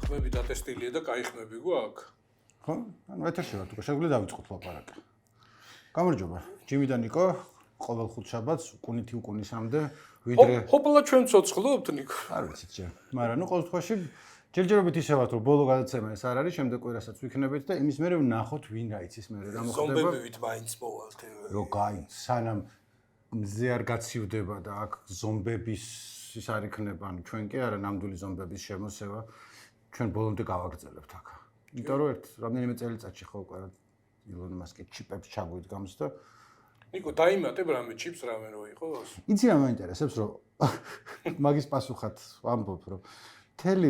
ხმები დატესტილია და კაი ხმები გვაქვს. ხო? ანუ ეთერში ვართ, უკვე შეგვიძლია დავიწყოთ ლაპარაკი. გამარჯობა. ჯიმი და ნიკო, ყოველ ხუთშაბათს უკუნისამდე ვიდრე ჰოპლა ჩვენ ცოცხლობთ ნიკო. არ ვიცით ჯერ. მაგრამ ნუ ყოველ შემთხვევაში ჯერჯერობით ისევათ, რომ ბოლო გადაცემა ეს არ არის, შემდეგ კვირასაც ვიქნებით და იმის მერე ვნახოთ ვინ რა იცის მერე რა მოხდება. ზომბებივით მაინც მოვალთ. რო გაიც სანამ მზე არ გაცივდება და აქ ზომბების ის არ იქნება, ანუ ჩვენ კი არა ნამდვილი ზომბების შემოსევა, ჩვენ ბოლომდე გავაგრძელებთ აქ. იმიტომ რომ რამდენიმე წელიწადში ხო უკვე ილონ მასკი ჩიპებს ჩაგვიდგამს და ნიკო დაიმატებ რამე ჩიპს რამე რო იყოს. იცი რა მაინტერესებს რომ მაგის პასუხად ვამბობ რომ თელი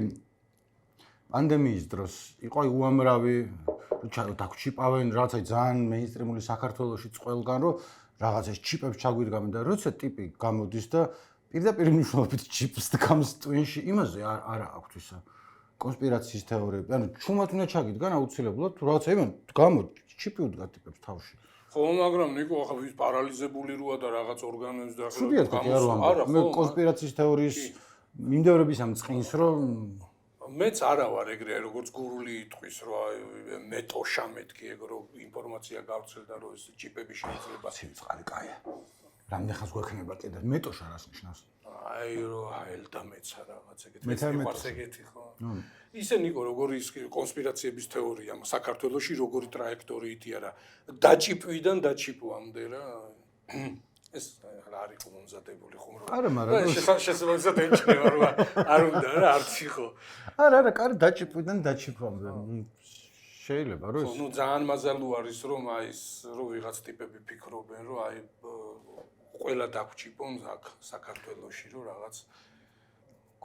პანდემიის დროს იყო უამრავი დაგჩიპავენ რაღაცა ძალიან მეინსტრიმული საქართველოსიც ყველგან რომ რაღაცას ჩიპებს ჩაგვიდგამენ და როცა ტიპი გამოდის და პირდაპირ მნიშვნელობით ჩიპს დგამს ტვინში იმაზე არა აქვს ისა კონსპირაციის თეორიები ანუ ჩუმად უნდა ჩაგიდგან აუცილებლად რაღაცა იმან გამო ჩიპი უდგა ტიპებს თავში ხო მაგრამ ნიკო ახლა ვის პარალიზებული როა და რაღაც ორგანოებს და არა მე კონსპირაციის თეორიის მიმდევრების ამ წყინს რომ მეც არა ვარ ეგრე როგორც გურული იტყვის რომ მეტოშა მეთქი ეგ რომ ინფორმაცია გავცელდა რომ ეს ჩიპები შეიძლება ცივწყალი კაია რამდენ ხანს გვექნება კიდე მეტოშა რას ნიშნავს აი რომ აელდა მეცა რაღაც ეგეთი ხო ისე ნიკო როგორი ის კონსპირაციების თეორია საქართველოში როგორი ტრაექტორიითი არა დაჭიპვიდან დაჭიპვამდე რა ეს რა არის მომზადებული ხუმრობა არა მაგრამ შესაძლოა ეჭნება რომ არ უნდა რა არც იყო არა კარი დაჭიპვიდან დაჭიპვამდე შეიძლება რომ ნუ ძალიან მაზალუ არის რომ აი ეს რომ ვიღაც ტიპები ფიქრობენ რომ აი ყველა დაგჭიპონ აქ საქართველოში რომ რაღაც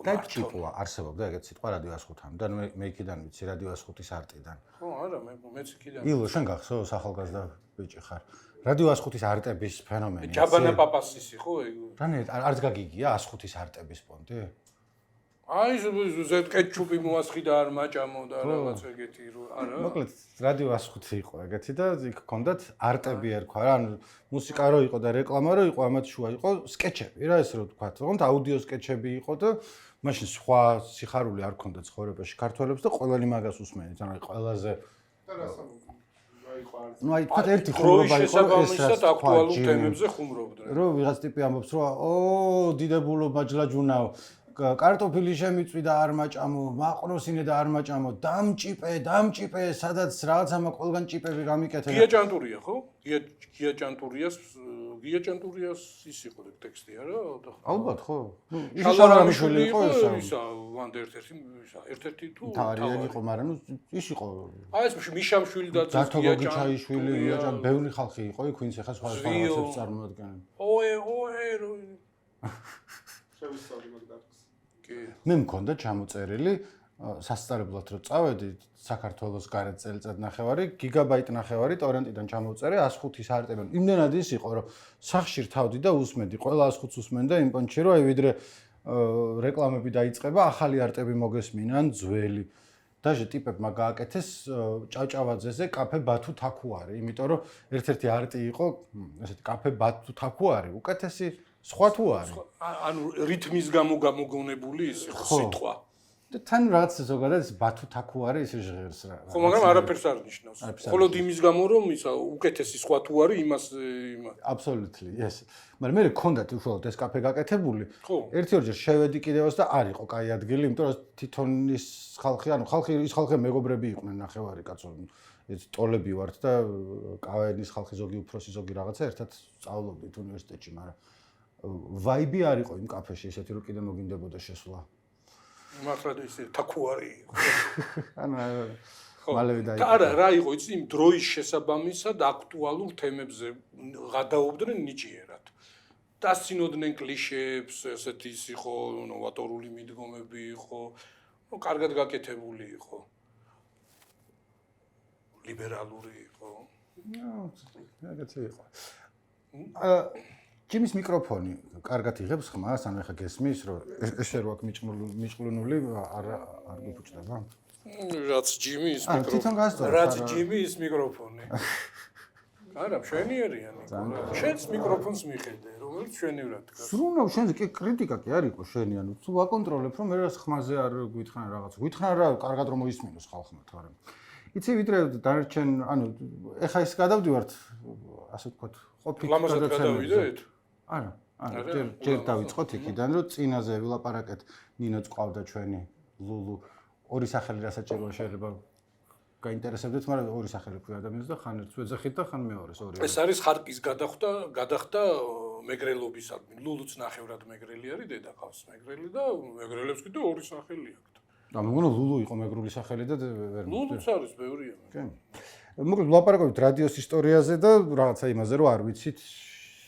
დაჭიპვა არსებობდა ეგეთ სიტყვა რადიო 105-მ და მე იქიდან ვიცი რადიო 105-ის არტიდან ხო არა მეც იქიდან ილო შენ გახსოვს ახალგაზრდა ბიჭი ხარ რადიო 105-ის არტების ფენომენი ჯაბანა პაპასის იყო ეგ რანე არც გაგიგია 105-ის არტების პონტი აი ზეთ კეჩუპი მოასხიდა არ მაჭამო და რაღაც ეგეთი რო არა მოკლედ რადიო 105 იყო ეგეთი და იქ ჰქონდათ არტები ერქვა რა ანუ მუსიკა რო იყო და რეკლამა რო იყო ამათ შუა იყო სკეჩები რა ეს რო თქვა თქონდ აუდიო სკეჩები იყო და მაშინ სხვა სიხარული არ ჰქონდა ცხოვრებაში ქართველებს და ყველანი მაგას უსმენით ანუ ყველაზე ну აი თქვა ერთი ხუმრობა იყო ეს რაც აქტუალურ თემებზე ხუმრობდნენ რო ვიღაც ტიპი ამბობს რომ ო დიდებულობა ჯლაჯუნაო კარტოფილი შემიწვიდა არ მაჭამო, მაყროსინე და არ მაჭამო, დამჭიპე, სადაც რაღაცა ყველგან ჭიპები გამიკეთე. გიაჭანტურია, ხო? გიაჭანტურიას ის იყო ტექსტი, არა? ალბათ, ხო. შალარამიშვილი იყო ისა, ერთ-ერთი თუ თავარი იყო, მაგრამ ის იყო. აი ეს მიშამშვილი და გიაჭანტურიაშვილი, ბევრი ხალხი იყო, იქ ვინც ახლა სხვა რაღაცებს წარმოადგენენ. ოე. შევისწავლი მაგდარ. მე მქონდა ჩამოწერილი სასწავლებლად რო წავედი საქართველოს გარეთ წელიწად ნახევარი გიგაბაიტ ნახევარი ტორენტიდან ჩამოვწერე 105-ის არტები. იმდენად ის იყო რომ სახში რთავდი და უსმენდი ყველა 105-ს უსმენდა იმ პონჩი რომ აი ვიდრე რეკლამები დაიწყება ახალი არტები მოგესმინან ძველი. დაჟე ტიპებმა გააკეთეს ჭავჭავაძეზე კაფე ბათუ თაქუარი, იმიტომ რომ ერთ-ერთი არტი იყო ესეთი კაფე ბათუ თაქუარი, უკეთესი სხვა თუ არის. ანუ რითმის გამო გამოგონებული ის იყო სიტყვა. და თან რაც ზოგადად ბათუ თაქუარი ის ჟღერს რა. ხო, მაგრამ არაფერს არ ნიშნავს. მხოლოდ იმის გამო რომ ისა უკეთესი სხვა თუ არის იმას Absolutely, yes. მაგრამ მე მქონდა უშუალოდ ეს კაფე გაკეთებული. ერთი-ორჯერ შევედი კიდევაც და არ იყო კაი ადგილი, იმიტომ რომ თვითონ ის ხალხი, ანუ ის ხალხი მეგობრები იყვნენ ნახევარი კაცო. ეს ტოლები ვართ და კავენის ხალხი ზოგი უფროსი ზოგი რაღაცა ერთად სწავლობდით უნივერსიტეტში, მაგრამ ვაიბი არ იყო იმ კაფეში ესეთი რომ კიდე მოგინდებოდა შესვლა. მართლა ისე თაქუარი იყო. ანუ მალევე დაიწყო. არა, რა იყო იცი იმ დროის შესაბამისად აქტუალურ თემებზე გადაობდნენ ნიჭიერად. დასცინოდნენ კლიშეებს, ესეთი ის იყო, ნოვატორული მიდგომები იყო, კარგად გაკეთებული იყო. ლიბერალური იყო. ეგეთი იყო. ჯიმის მიკროფონი კარგად იღებს ხმას, ანუ ეხა გესმის, რომ ესე რო აქ მიჭყლუნული არ გიფუჭდება? რაც ჯიმის მიკროფონი. თვითონ გასწორებ. რაც ჯიმის მიკროფონი. არა, მშვენიერია ნიკო. შენს მიკროფონს მიხედე, რომ რომელიც ჩვენივრად დგას. სრულნავ შენზე კი კრიტიკა კი არ იყო შენი, ანუ თუ ვაკონტროლებ რომ მე რას ხმაზე არ გვითხრან რაღაც. გვითხრან რა, კარგად რომ მოისმინოს ხალხმა თორემ. იცი ვიდრე დანარჩენ, ანუ ეხა ის გადავდივართ, ასე ვთქვათ, ყოფილი გადავიდეთ? არა, ჯერ დავიწყოთ იქიდან, რომ წინაზე ვილაპარაკეთ, ნინოც ყავდა ჩვენი ლულუ, ორი სახელი რასაც შეიძლება შეიძლება გაინტერესებდეთ, მაგრამ ორი სახელი ქვია ადამიანს და ხან ერთს ვეძახით და ხან მეორეს ორი. ეს არის ხარკის გადახდა მეგრელობისადმი. ლულუც ნახევრად მეგრელი არის, დედა ყავს მეგრელი და მეგრელებს კიდე ორი სახელი აქვს. და მეგონა ლულუ იყო მეგრული სახელი და ვერ ლულუც არის ბევრია. კი. მოკლედ ვლაპარაკობთ რადიოს ისტორიაზე და რაღაცა იმაზე, რომ არ ვიცით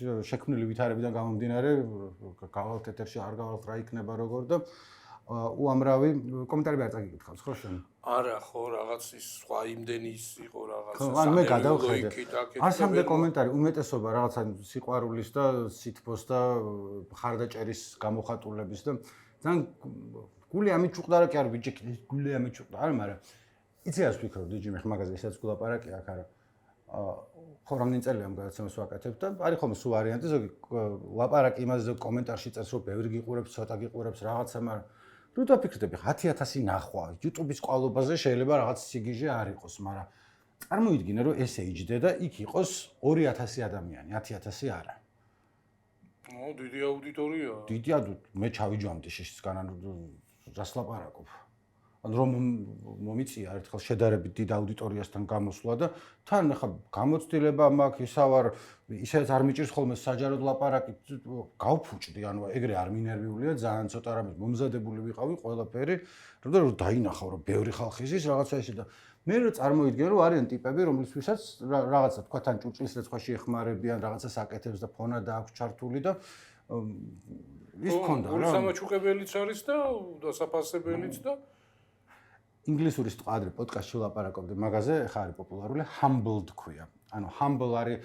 შექმნილი ვითარებიდან გამომდინარე, გავალთ ეთერში არ გავალთ რა იქნება როგორ და უამრავი კომენტარები არ წაგიკითხავს, ხო შენ? არა, ხო, რაღაც ის სხვა იმდენი ის იყო რაღაც. ან მე გადავხედე. ასამდე კომენტარი უმეტესობა რაღაცა სიყვარულის და სითბოს და ხარდაჭერის გამოხატულების და ძალიან გული ამიჭუყდა რა კი არ ბიჭი, გული ამიჭუყდა, არა, მაგრამ იცი რას ვფიქრობ დიჯი მე მაგაზე ესაც გულაპარაკი აქ არა. ხო რამდენი წელია ამ გადაცემას ვაკეთებ და არის ხოლმე სულ ვარიანტი ზოგი ლაპარაკი იმაზე ზოგი კომენტარში წერს რომ ბევრი გიყურებს, ცოტა გიყურებს რაღაცა, მაგრამ რო დაფიქრდები 10,000 ნახვა YouTube-ის ყვალობაზე შეიძლება რაღაც სიგიჟე არ იყოს, მაგრამ წარმოიდგინე რომ ესე იჯდე და იქ იყოს 2,000 ადამიანი, 10,000 არა. დიდი აუდიტორია. დიდი მე ჩავიჯვამდი შიშისგან, ანუ რას ლაპარაკობ. ან რომ მომიწია ერთხელ შედარებით დიდ აუდიტორიასთან გამოსვლა და თან ახლა გამოცდილება მაქვს, ისავარ ისედაც არ მიჭირს ხოლმე საჯაროდ ლაპარაკი, გავფუჭდი, ანუ ეგრე არ მინერვიულია, ძალიან ცოტა რამე მომზადებული ვიყავი ყველაფერი, რომ დაინახავ რომ ბევრი ხალხი ის რაღაცა ესე და მე რო წარმოიდგენ რომ არიან ტიპები, რომლისთვისაც რაღაცა თქვა თან ჭურჭლის რეცხვაში ეხმარებიან, რაღაცას აკეთებს და ფონა და აქვს ჩართული და ის ქონდა რა. სამაჩუყებელიც არის და დასაფასებელიც და ინგლისური სიტყვა ადრე პოდკასტში ვლაპარაკობდი მაგაზე, ხა არის პოპულარული humbled ქვია. ანუ humble არის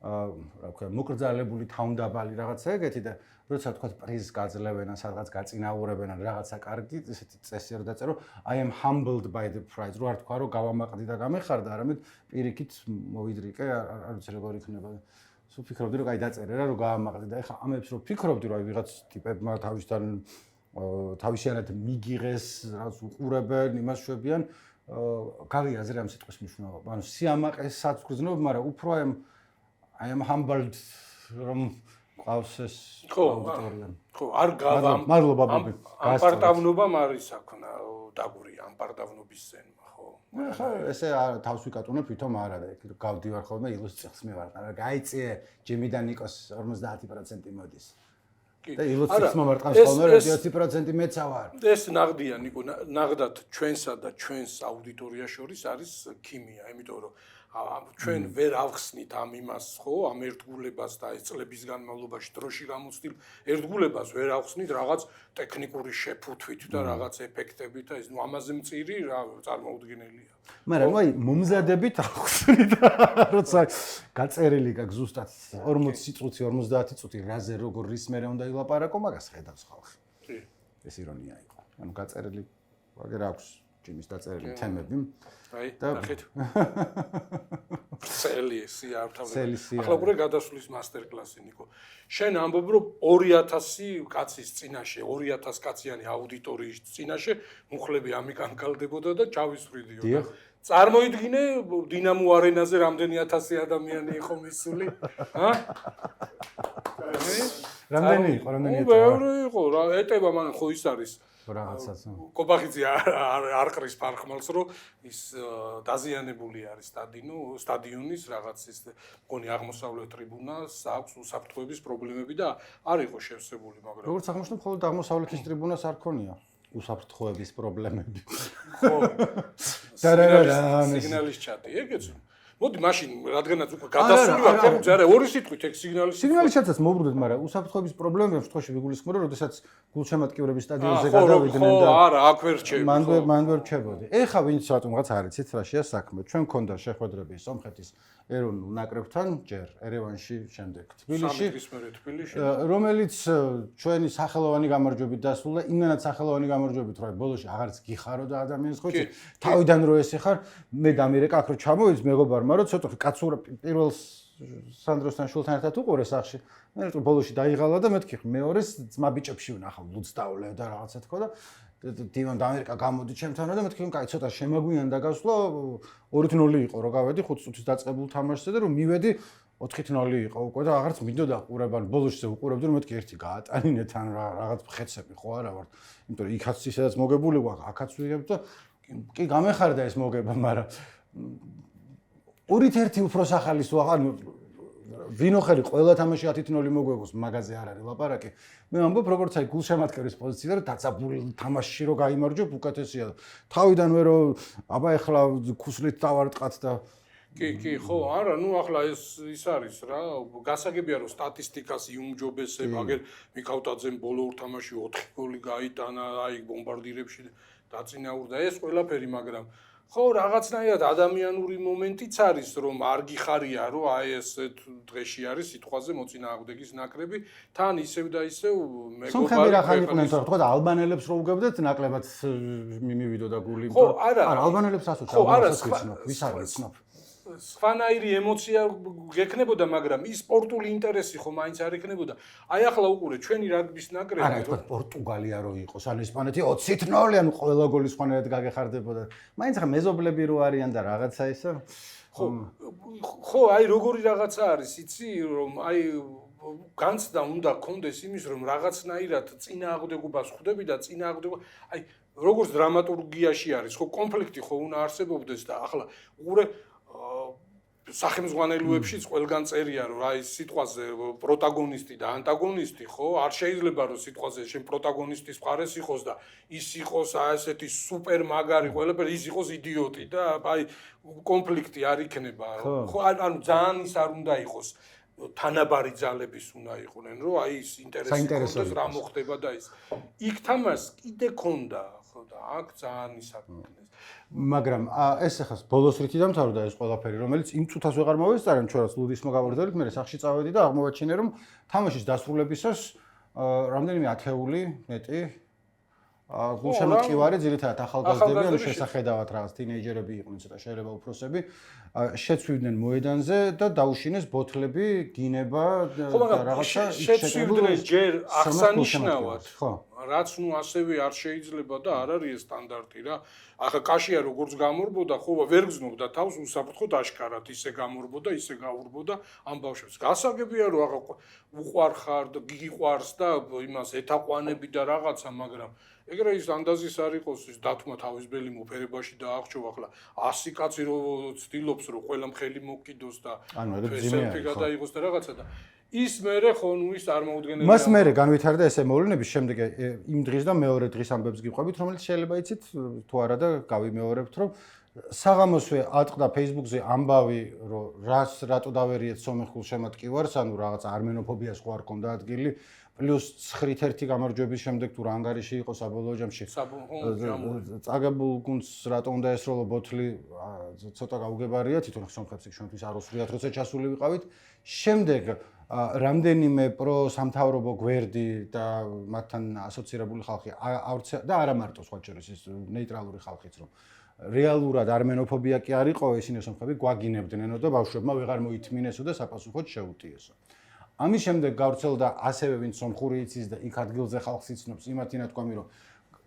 რა ქვია, მოკრძალებული, თავმდაბალი რაღაცა ეგეთი და როცა თქვა პრიზს გაძლევენ, სადღაც გაწინაურებენ, რაღაცა კარგი, ესეთი წესი არ დაწერო, I am humbled by the prize. რო არ თქვა რომ გავამაყდი და გამეხარდა, არამედ პირიქით მოვიდრიკე, არ ვიცი როგორ იქნება. სულ ფიქრობდი რომ კაი დაწერე რა, რომ გავამაყდი და ეხა ამებს რო ფიქრობდი რომ აი ვიღაც ტიპებმა თავისთან თავისიანად მიგიღეს, რაც უყურებენ, იმას შვებიან, გავიაზრე ამ სიტყვის მნიშვნელობა. ანუ სიამაყესაც გრძნობ, მაგრამ უფრო I am humbled რომ ყავს ეს აუდიტორია. ხო, არ გავამ. მადლობა ბაბი. ამპარტავნობამ არის აქნა დაგურია ამპარტავნობის ზენმა, ხო? ხო, ესე თავს ვიკატუნებ, თვითონ არა და გავდივარ ხოლმე ილუსტრაციას მე ვარ. არა, გაიწიე ჯიმიდან ნიკოს 50% მოდის. და ილუსტრაციას მომარტყავს ხოლმე 20% მეცა ვარ. ეს ნაღდია ნიკო, ნაღდათ ჩვენსა და ჩვენს აუდიტორიას შორის არის ქიმია, იმიტომ რომ ჩვენ ვერ ავხსნით ამ იმას, ხო, ამ ერთგულებას და ეს წლების განმავლობაში დროში გამოცდილ ერთგულებას ვერ ავხსნით რაღაც ტექნიკური შეფუთვით და რაღაც ეფექტებით და ეს ნუ ამაზე მწირი რა წარმოუდგენელია. მაგრამ ნუ აი მომზადებით ავხსნით, როცა გაწერილი გაქვს ზუსტად 40 წუთი, 50 წუთი რაზე როგორ რის მერე უნდა ილაპარაკო, მაგას ხედავს ხალხი. კი. ეს ირონია იყო. ანუ გაწერილი ვაგერ აქვს ჯიმის დაწერილი თემები. აი, ნახეთ. წელი არ თავი. ახლა უკვე გადასვლის მასტერკლასი ნიკო. შენ ამბობ რომ 2,000 კაცის წინაშე, 2,000 კაციანი აუდიტორიის წინაშე მუხლები ამიკანკალდებოდა და ჩავისვრიდიო. წარმოიდგინე დინამო არენაზე რამდენი 1000 ადამიანი იყო მისული? ჰა? რამდენი იყო? ბევრი იყო რა, ეტება მან ხო ის არის. რაღაცაც. კობახიძე არ ყრის ფარხმალს, რომ ის დაზიანებული არის სტადიონის რაღაც ის მგონი აღმოსავლეთ ტრიბუნას აქვს უსაფრთხოების პრობლემები და არ იყო შევსებული, მაგრამ როგორც აღმოჩნდა, მხოლოდ აღმოსავლეთის ტრიბუნას არ ქონია უსაფრთხოების პრობლემები. ხო. სიგნალის ჩატი, ეგეც. მოდი მაშინ რადგანაც უკვე გადასული ვარ, თუმცა არა ორი სიტყვით ეგ სიგნალის ჩატაც მოვბრუნდეთ, მაგრამ უსაფრთხოების პრობლემები შემთხვევაში ვიგულისხმობ, რომ შესაძ გულშემატკივრების სტადიონზე გადავიდნენ და ხო, არა, აქ ვერ რჩები. მან ვერ რჩებოდი. ეხა ვინც რატომღაც არ იცით რა შეა საქმე. ჩვენ მქონდა შეხვედრები სომხეთის ეროვნულ ნაკრებთან, ჯერ ერევანში, შემდეგ თბილისში, რომელიც ჩვენი სახელოვანი გამარჯვებით დასრულდა, იმენად სახელოვანი გამარჯვებით, რომ ბოლოში აღარც გიხარო და ადამიანს ხო იცი, თავიდან რო ესე ხარ, მე დამირეკა აქ რო ჩამოვიდეს მეგობარმა, რომ ცოტა კაცურა პირველს სანდროსთან შულთან ერთად უყურე სახში. მე ბოლოში დაიღალა და მეთქი მეორეს ძმა ბიჭებში ვნახავ ლუცდაულე და რაღაცა თქო და დივან და ამერიკა გამოდი ჩემთანო და მეთქი კაი ცოტა შემაგვიანდა გასვლა 2-0 იყო რო გავედი 5 წუთის დაწყებულ თამაშზე და რომ მივედი 4-0 იყო უკვე და აღარც მინდოდა ყურება ბოლოსზე უყურებდი რომ მეთქი ერთი გაატანინე თან რაღაც ხეცები ხო არა ვარ იმიტომ რომ იქაც ისედაც მოგებული ვარ აქაც ვიღებ და კი გამეხარდა ეს მოგება მაგრამ 2-1 უფრო სახალის ვაღარ ვინო ხერი ყველა თამაში 10-0 მოგვეგოს მაგაზე არ არის ლაპარაკი მე ამბობ როგორც აი გულშემატკივრის პოზიციიდან რომ დაწაბული თამაშში რო გაიმარჯვებ უკეთესია თავიდანვე რომ აბა ეხლა ქუსლით დავარტყათ და კი ხო არა ნუ ახლა ის არის რა გასაგებია რომ სტატისტიკას იუმჯობესებ აგერ მიქავტაძემ ბოლო ორ თამაში 4 გოლი გაიტანა აი ბომბარდირებში დაწინაურდა ეს ყველაფერი მაგრამ ხო რაღაცნაირად ადამიანური მომენტიც არის რომ არ გიხარია რომ აი ეს დღეში არის სიტყვაზე მოწინააღმდეგის ნაკრები თან ისევ და ისევ მეგობარი რა ხარ იყვნენ თქო და ალბანელებს რო უგებდეთ ნაკლებად მივიდოდა გული ხო არა ალბანელებს ასოც ალბანელებს ვიცნობ ვის არ ვიცნობ სხვანაირი ემოცია გექნებოდა, მაგრამ ის სპორტული ინტერესი ხო მაინც არ ექნებოდა. აი ახლა უყურე ჩვენი რაგბის ნაკრები. არა, თქვა პორტუგალია რო იყოს, ან ესპანეთი 20-0 ან ყველა გოლი სხვანაირად გაგეხარდებოდა. მაინც ხა მეზობლები რო არიან და რაღაცა ისე. ხო, აი როგორი რაღაცა არის, იცი, რომ აი განცდა უნდა გქონდეს იმის, რომ რაღაცნაირად წინააღმდეგობას ხვდები და წინააღმდეგობა აი როგორც დრამატურგიაში არის, ხო კონფლიქტი ხო უნდა არსებობდეს და ახლა უყურე სახელმძღვანელოებშიც ყველგან წერია რომ აი სიტყვაზე პროტაგონისტი და ანტაგონისტი ხო არ შეიძლება რომ სიტყვაზე შენ პროტაგონისტის მხარეს იყოს და ის იყოს ასეთი სუპერ მაგარი ყველაფერი ის იყოს იდიოტი და აი კონფლიქტი არ იქნება ხო ანუ ძალიან ის არ უნდა იყოს თანაბარი ძალების უნდა იყვნენ რომ აი ის ინტერესი რა მოხდება და ის იქ თამას კიდე ქონდა ხო და აქ ძალიან ის აკეთეს მაგრამ ეს ახლა ბოლოს რითი დამთავრდა ეს ყველაფერი რომელიც იმ წუთას ვეღარ მოვესწარემ ჩვენაც ლუდის მოგავარდებით მე სახში წავედი და აღმოვაჩინე რომ თამაშის დასრულებისას რამდენიმე ათეული მეტი გულშემატკივარი ძირითადად ახალგაზრდები ანუ შესახედავად რაღაც თინეიჯერები იყვნენ ცოტა შეიძლება უფროსები შეცვივდნენ მოედანზე და დაუშინეს ბოთლები გინება და რაღაცა შეცვივდნენ ჯერ აღსანიშნავად ხო რაც ნუ ასევე არ შეიძლება და არ არის ეს სტანდარტი რა ახლა კაშია როგორც გამორბოდა ხო ვერ გზნობდა თავს უსაფრთხოდ აშკარად ისე გამორბოდა ისე გაურბოდა ამ ბავშვებს გასაგებია რომ ახლა უყვარხარ და გიყვარს და იმას ეთაყვანები და რაღაცა მაგრამ ეგრე ის ანდაზის არ იყოს ის დათმა თავის ბელი მოფერებაში და აღჭო ახლა 100 კაცი რო ცდილობს რომ ყველა მხელი მოკიდოს და სელფი გადაიღოს და რაღაცა და ის მერე ხო ნუ ის წარმოუდგენელია მას მერე განვითარდა ესე მოვლენების შემდეგ იმ დღის და მეორე დღის ამბებს გიყვებით რომელიც შეიძლება იცით თუ არა და გავიმეორებთ რომ საღამოსვე ატყდა Facebook-ზე ამბავი რომ რატო დავერიეთ სომეხულ შემატკივარს ანუ რაღაც არმენოფობიას ხო არ ქონდა ადგილი პლუს 9-1 გამარჯვების შემდეგ თუ რა ანგარიში იყო საბოლოო ჯამში წაგებულ გუნდს რატო უნდა ესროლო ბოთლი ცოტა გაუგებარია თვითონ სომხებს ჩვენთვის არ უსვლიათ როცა ჩასული ვიყავით შემდეგ რამდენიმე პრო სამთავრობო გვერდი და მათთან ასოცირებული ხალხი და არა მარტო სხვა შორის ის ნეიტრალური ხალხიც რომ რეალურად არმენოფობია კი არ იყო ისინი სომხები გვაგინებდნენო და ბავშვებმა ვეღარ მოითმინესო და საპასუხოდ შეუტიესო ამის შემდეგ გავრცელდა ასევე ვინც სომხური იცის და იქ ადგილზე ხალხს იცნობს იმათი ნათქვამი რომ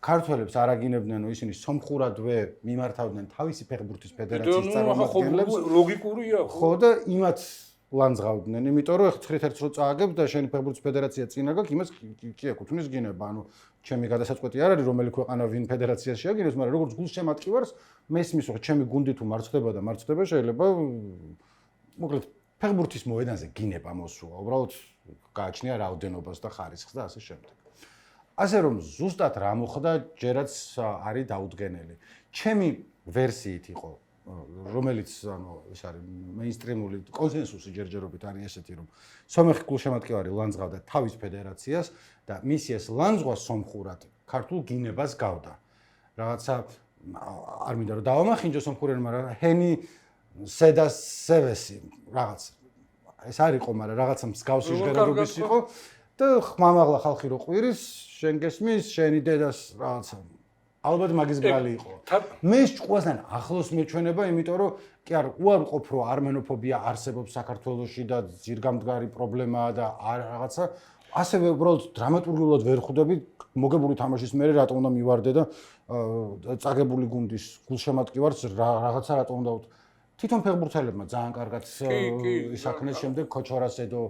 ქართველებს არ აგინებდნენო ისინი სომხურადვე მიმართავდნენ თავისი ფეხბურთის ფედერაციის წარმომადგენლებს ლოგიკურია ხო და იმათ ლანძღავდნენ იმიტომ რომ 9-1 რო წააგებ და შენი ფეხბურთის ფედერაცია წინა გაქვს იმას კი ეკუთვნის გინება ანუ ჩემი გადასაწყვეტი არ არის რომელი ქვეყანა ვინ ფედერაციას შეაგინებს მაგრამ როგორც გულშემატკივარს მესმის რომ ჩემი გუნდი თუ მარცხდება და მარცხდება შეიძლება მოკლედ ფეხბურთის მოედანზე გინება მოსულა უბრალოდ გააჩნია რაოდენობას და ხარისხს და ასე შემდეგ ასე რომ ზუსტად რა მოხდა ჯერაც არის დაუდგენელი ჩემი ვერსიით იყო რომელიც ანუ ეს არის მეინსტრიმული კონსენსუსი ჯერჯერობით არის ესეთი რომ სომეხი გულშემატკივარი ლანძღავდა თავის ფედერაციას და მისი ეს ლანძღვა სომხურად ქართულ გინებას გავდა რაღაცა არ მინდა რომ დავამახინჯო სომხურენ მაგრამ ჰენი სედას სევესი რაღაც ეს არ იყო მაგრამ რაღაცა მსგავსი ჟღერადობის იყო და ხმამაღლა ხალხი რო ყვირის შენ გესმის შენი დედას რაღაცა ალბათ მაგის ბრალი იყო. მე ყველასთან ახლოს მეჩვენება, იმიტომ რომ კი არ უარყოფ რომ არმენოფობია არსებობს საქართველოში და ძირგამდგარი პრობლემაა და რაღაცა ასევე უბრალოდ დრამატურგულად ვერ ხვდები მოგებული თამაშის მერე რატომ უნდა მივარდე და წაგებული გუნდის გულშემატკივარს რაღაცა რატომ უნდა თვითონ ფეხბურთელებმა ძალიან კარგად ისახნეს შემდეგ ქოჩორასედო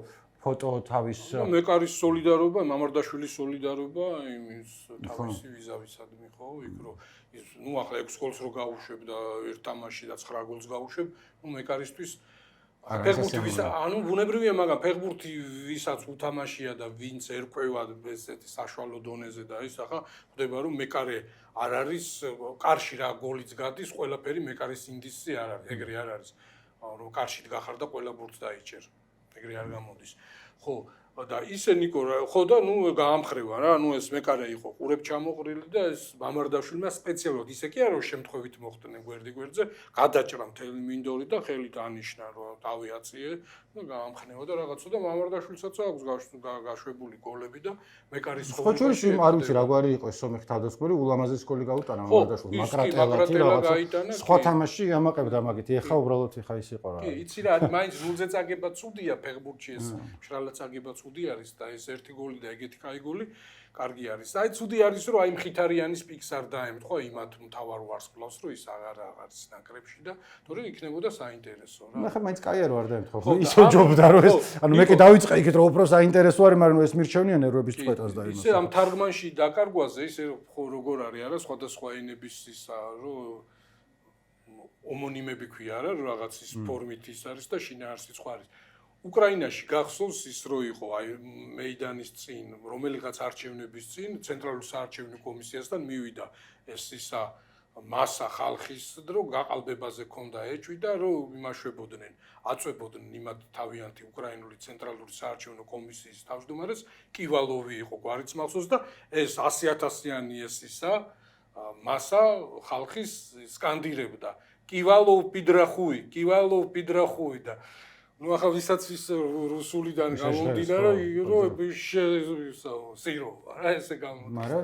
ფოტო თავის მეკარის სოლიდარობა, მამარდაშვილის სოლიდარობა იმის თავისი ვიზავისადმი ხო, იქ რომ ნუ ახლა 6 გოლს რო გაუშვებ და ერთ თამაშში და 9 გოლს გაუშვებ, ნუ მეკარისთვის ფეხბურთი ანუ ბუნებრივია, მაგრამ ფეხბურთი ვისაც უთამაშია და ვინც ერკვევა ესეთი საშუალო დონეზე და ის ახლა ხვდება რომ მეკარე არ არის კარში რა გოლიც გადის, ყველაფერი მეკარის ინდისი არ არის, ეგრე არ არის. რომ კარშით გახარ და ყველა ბურთს დაიჭერ. ეგრე არ გამოდის. ხო, და ისე ნიკო ხო და ნუ გაამხრევა რა, ნუ ეს მეკარე იყო ყურებ ჩამოყრილი და ეს მამარდაშვილმა სპეციალურად ისე კი არა რომ შემთხვევით მოხდნენ გვერდზე, გადაჭრა მთელი მინდორი და ხელით ანიშნა რომ თავი აწიე და გაამხნევა და რაღაცა და მამარდაშვილსაც აქვს გაშვებული გოლები და მეკარის ხო შორის არ ვიცი რა გვარი იყო ეს სომეხ თავდასხმური ულამაზეს გოლი გაუტანა მამარდაშვილმა მაკრატელათი რაღაცა სხვა თამაში ამაყებდა მაგით ეხა უბრალოდ ეხა ის იყო რა კი იცი რა მაინც ნულზე წაგება ცუდია ფეხბურთში ეს მშრალად წაგება ცუდი არის და ეს ერთი გოლი და ეგეთი კაი გოლი კარგი არის. აი ცუდი არის რომ აი მხითარიანის პიკს არ დაემთხვა იმათ მთავარ ვარსკვლავს რომ ის აღარ არის ნაკრებში და თორე იქნებოდა საინტერესო რა. ნახე მაინც კაია რომ არ დაემთხვა. ისე ჯობდა რომ ეს ანუ მე კი დავიწყე იქით რომ უფრო საინტერესო არის, მაგრამ ეს მირჩევნია ნერვების წვეტას და იმას. ისე ამ თარგმანში დაკარგვაზე ისე ხო როგორ არის არა სხვადასხვა ენების ისა რომ ომონიმები ქვია რა რაღაც ის ფორმით ის არის და შინაარსიც ხო არის. უკრაინაში გახსოვს ის რო იყო აი მეიდანის წინ რომელიღაც არჩევნების წინ ცენტრალურ საარჩევნო კომისიასთან მივიდა ეს ისა მასა ხალხის დრო გაყალბებაზე ქონდა ეჭვი და რომ იმაშვებოდნენ აწვებოდნენ იმათ თავიანთი უკრაინული ცენტრალური საარჩევნო კომისიის თავმჯდომარეს კივალოვი იყო გვარიც მახსოვს და ეს 100,000-იანი ეს ისა მასა ხალხის სკანდირებდა კივალოვ პიდრახუი და ну ახლა ვისაც ის რუსულიდან გამომდინარე რომ სირო რა ესე გამოდის მაგრამ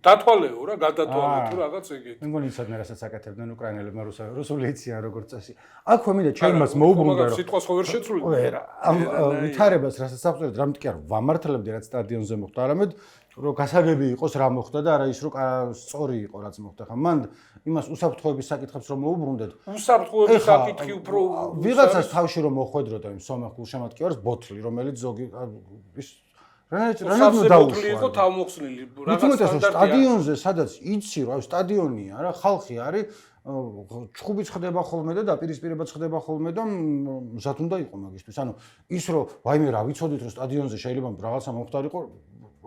დათვალეო რა გადათვალე თუ რაღაც ეგეთი მე მგონი იცოდნენ რასაც აკეთებდნენ უკრაინელებმა რუსული იციან როგორც წესი აქვე მინდა ჩემს მოუბრუნდა რომ სიტყვას ხო ვერ შეცვლი ვერა ამ ვითარებას რასაც საფუძვლად რამე კი არ ვამართლებდი რაც სტადიონზე მოხდა არამედ რომ გასაგები იყოს რა მოხდა და არა ის რომ სწორი იყო რაც მოხდა ხა მან იმას უსაფრთხოების საკითხებს რომ მოუბრუნდეთ უსაფრთხოების საკითხი უფრო ვიღაცას თავში რომ მოხვედრო და იმ სომეხ გულშემატკივარს ბოთლი რომელიც ზოგი ის რანაირად დაუშვა იყო თავმოხსნილი რაღაც სტადიონზე სადაც იცი რა სტადიონია რა ხალხი არის ჩხუბიც ხდება ხოლმე და დაპირისპირებაც ხდება ხოლმე და მზად უნდა იყო მაგისთვის ანუ ის რომ ვაიმე რა ვიცოდით რომ სტადიონზე შეიძლება რაღაცა მომხდარიყო